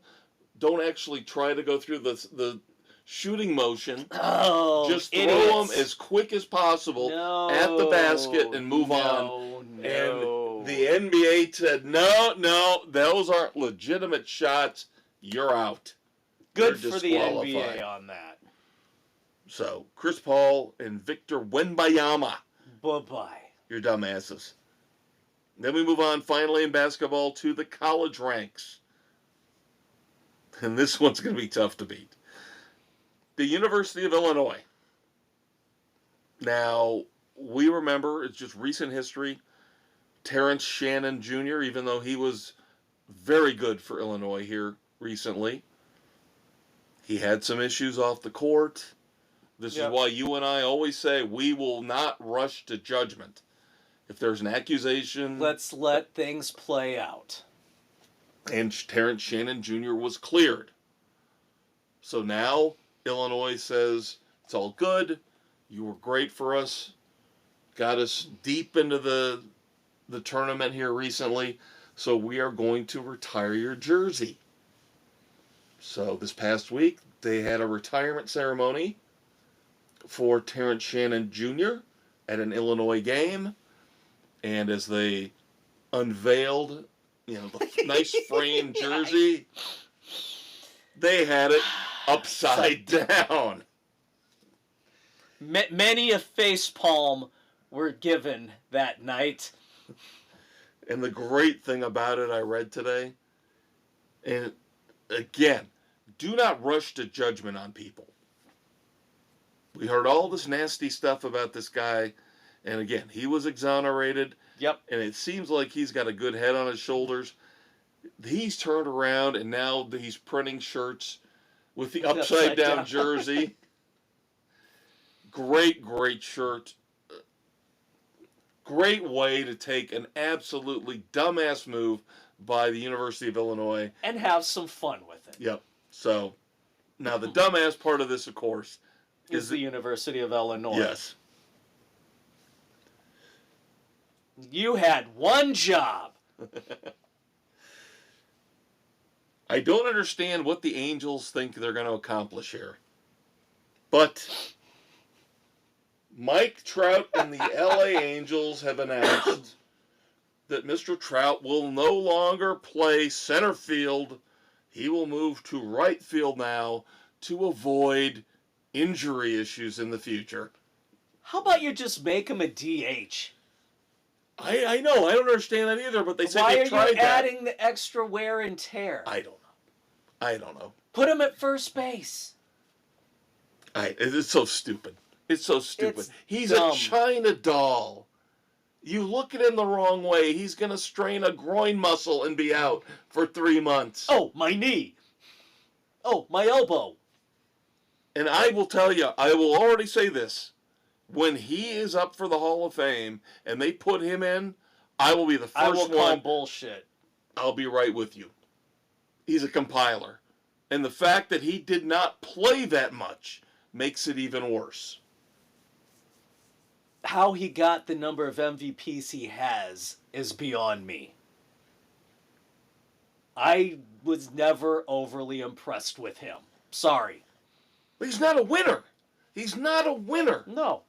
don't actually try to go through the shooting motion. Oh, just throw idiots. them as quick as possible at the basket and move on. And the NBA said, no, those aren't legitimate shots. You're out. Good You're for the disqualified. NBA on that. So, Chris Paul and Victor Wembanyama. Bye-bye. You're dumbasses. Then we move on finally in basketball to the college ranks. And this one's going to be tough to beat. The University of Illinois. Now, we remember, it's just recent history, Terrence Shannon Jr., even though he was very good for Illinois here recently, he had some issues off the court. This is why you and I always say we will not rush to judgment. If there's an accusation... Let's let things play out. And Terrence Shannon Jr. was cleared. So now Illinois says, it's all good. You were great for us. Got us deep into the tournament here recently. So we are going to retire your jersey. So this past week, they had a retirement ceremony for Terrence Shannon Jr. at an Illinois game. And as they unveiled, the nice framed jersey, they had it upside down. Many a facepalm were given that night. And the great thing about it, I read today, and again, do not rush to judgment on people. We heard all this nasty stuff about this guy, and again, he was exonerated. Yep. And it seems like he's got a good head on his shoulders. He's turned around, and now he's printing shirts with the upside down jersey. Great shirt. Great way to take an absolutely dumbass move by the University of Illinois. And have some fun with it. Yep. So, now the dumbass part of this, of course, is the University of Illinois. Yes. You had one job. I don't understand what the Angels think they're going to accomplish here. But Mike Trout and the LA Angels have announced that Mr. Trout will no longer play center field. He will move to right field now to avoid injury issues in the future. How about you just make him a DH? I know, I don't understand that either, but they say Why they are tried you that. adding the extra wear and tear? I don't know. Put him at first base. It's so stupid. It's so stupid. It's He's dumb. a China doll. You look at him the wrong way, he's going to strain a groin muscle and be out for 3 months. Oh, my knee. Oh, my elbow. And I will tell you, I will already say this. When he is up for the Hall of Fame and they put him in, I will be the I first will call one. bullshit. I'll be right with you. He's a compiler. And the fact that he did not play that much makes it even worse. How he got the number of MVPs he has is beyond me. I was never overly impressed with him. Sorry. But he's not a winner. He's not a winner. No.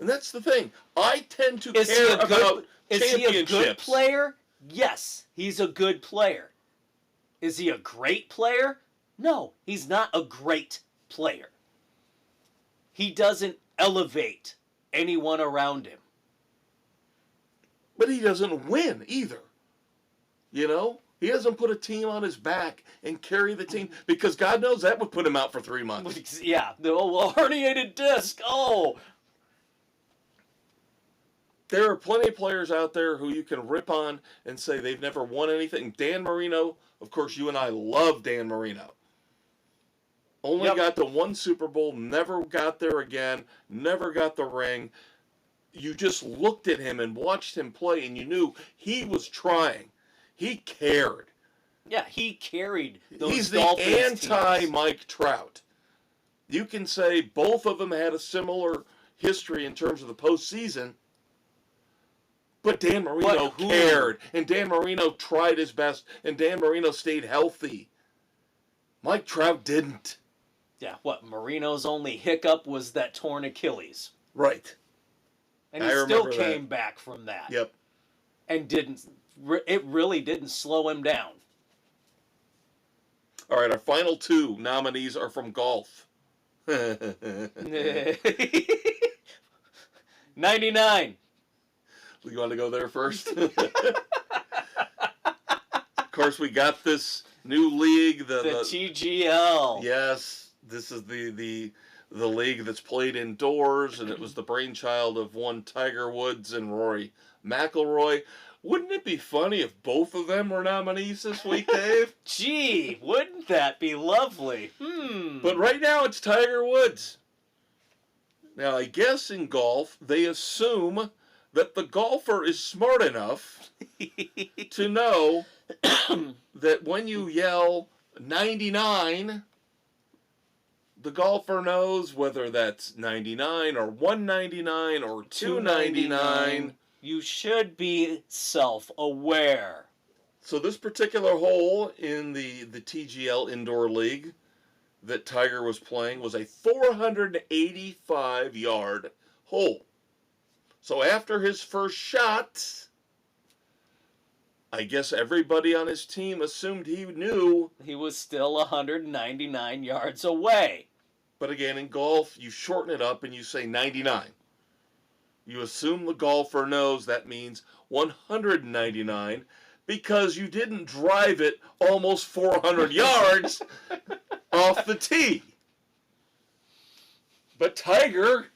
And that's the thing. I tend to Is he care a good, about is he a good championships. player? Yes, he's a good player. Is he a great player? No, he's not a great player. He doesn't elevate anyone around him. But he doesn't win either. You know? He doesn't put a team on his back and carry the team because God knows that would put him out for 3 months. Yeah, the herniated disc. Oh. There are plenty of players out there who you can rip on and say they've never won anything. Dan Marino, of course, you and I love Dan Marino. Only got the one Super Bowl, never got there again, never got the ring. You just looked at him and watched him play and you knew he was trying. He cared. Yeah, he carried those He's the Dolphins anti-Mike Trout. You can say both of them had a similar history in terms of the postseason, but Dan Marino cared, and Dan Marino tried his best, and Dan Marino stayed healthy. Mike Trout didn't. Yeah, what? Marino's only hiccup was that torn Achilles. Right. And he still came back from that. Yep. And it really didn't slow him down. All right, our final two nominees are from golf. 99. You want to go there first? Of course, we got this new league. The TGL. Yes, this is the league that's played indoors, and it was the brainchild of one Tiger Woods and Rory McIlroy. Wouldn't it be funny if both of them were nominees this week, Dave? Gee, wouldn't that be lovely? But right now it's Tiger Woods. Now, I guess in golf, they assume that the golfer is smart enough to know that when you yell 99, the golfer knows whether that's 99 or 199 or 299. You should be self-aware. So this particular hole in the TGL Indoor League that Tiger was playing was a 485-yard hole. So after his first shot, I guess everybody on his team assumed he knew. He was still 199 yards away. But again, in golf, you shorten it up and you say 99. You assume the golfer knows that means 199 because you didn't drive it almost 400 yards off the tee. But Tiger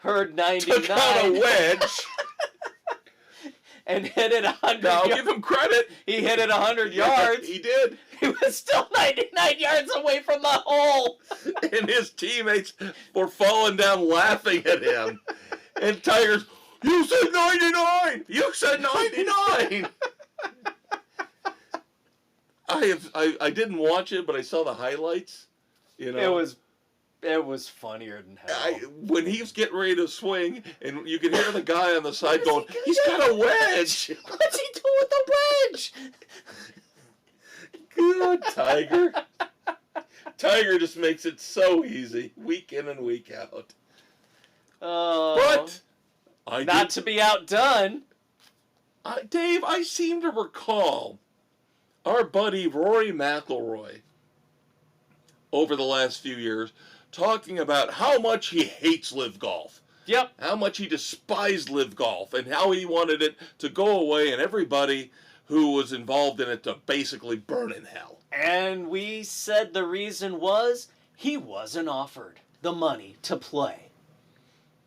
heard 99. took out a wedge. And hit it 100 Now, I'll yards. give him credit. He hit it 100 yards. He did. He was still 99 yards away from the hole. And his teammates were falling down laughing at him. And Tiger's, you said 99! You said 99! I didn't watch it, but I saw the highlights. You know, It was funnier than hell. when he was getting ready to swing, and you could hear the guy on the side going, he's got a wedge. What's he doing with the wedge? Good Tiger. Tiger just makes it so easy, week in and week out. But not to be outdone. Dave, I seem to recall our buddy Rory McIlroy over the last few years talking about how much he hates live golf. Yep. How much he despised live golf and how he wanted it to go away and everybody who was involved in it to basically burn in hell. And we said the reason was he wasn't offered the money to play.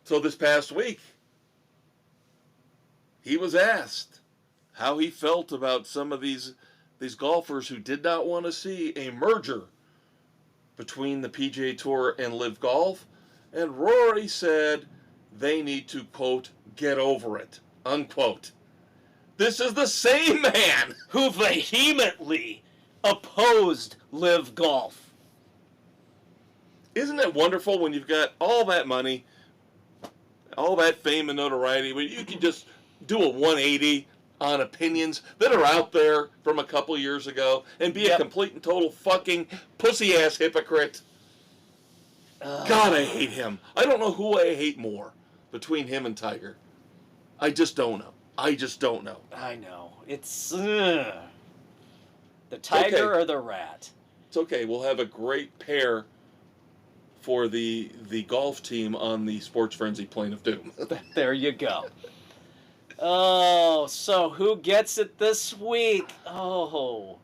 So this past week, he was asked how he felt about some of these golfers who did not want to see a merger between the PGA Tour and Live Golf, and Rory said they need to, quote, get over it, unquote. This is the same man who vehemently opposed Live Golf. Isn't it wonderful when you've got all that money, all that fame and notoriety, when you can just do a 180 on opinions that are out there from a couple years ago and be a complete and total fucking pussy-ass hypocrite? God, I hate him. I don't know who I hate more between him and Tiger. I just don't know. I know. It's the tiger or the rat. It's okay. We'll have a great pair for the golf team on the Sports Frenzy Plane of Doom. There you go. Oh, so who gets it this week? Oh,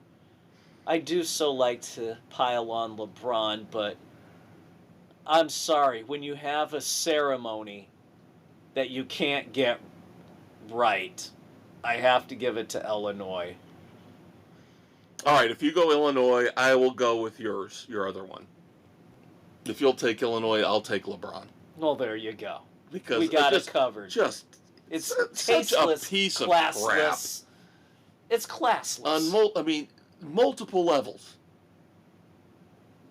I do so like to pile on LeBron, but I'm sorry. When you have a ceremony that you can't get right, I have to give it to Illinois. All right, if you go Illinois, I will go with your other one. If you'll take Illinois, I'll take LeBron. Well, there you go. Because we got it covered. It's tasteless, such a piece of classless. crap. It's classless. On multiple levels.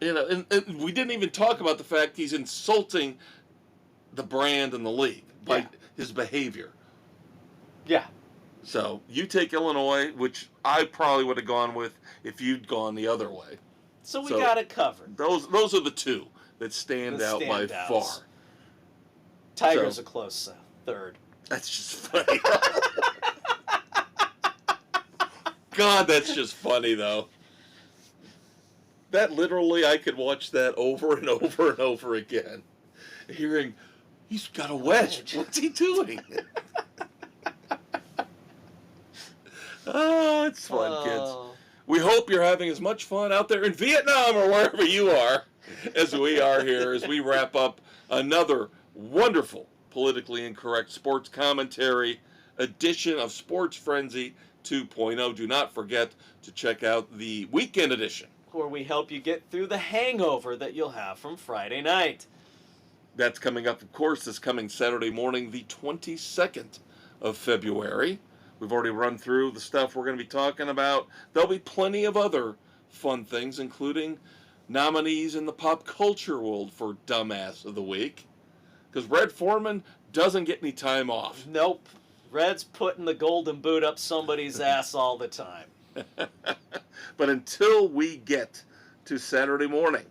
You know, and we didn't even talk about the fact he's insulting the brand and the league by his behavior. Yeah. So you take Illinois, which I probably would have gone with if you'd gone the other way. So we got it covered. Those are the two that stand out by far. Tiger's a close third. That's just funny. God, that's just funny, though. That literally, I could watch that over and over and over again. Hearing, he's got a wedge. What's he doing? Oh, it's fun, kids. We hope you're having as much fun out there in Vietnam or wherever you are as we are here as we wrap up another wonderful politically incorrect sports commentary edition of Sports Frenzy 2.0. Do not forget to check out the weekend edition, where we help you get through the hangover that you'll have from Friday night. That's coming up, of course, this coming Saturday morning, the 22nd of February. We've already run through the stuff we're going to be talking about. There'll be plenty of other fun things, including nominees in the pop culture world for Dumbass of the Week. Because Red Foreman doesn't get any time off. Nope. Red's putting the golden boot up somebody's ass all the time. But until we get to Saturday morning,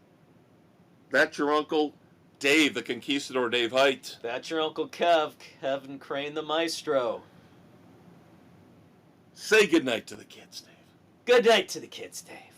that's your uncle Dave, the Conquistador, Dave Height. That's your Uncle Kev, Kevin Crane the Maestro. Say goodnight to the kids, Dave. Good night to the kids, Dave.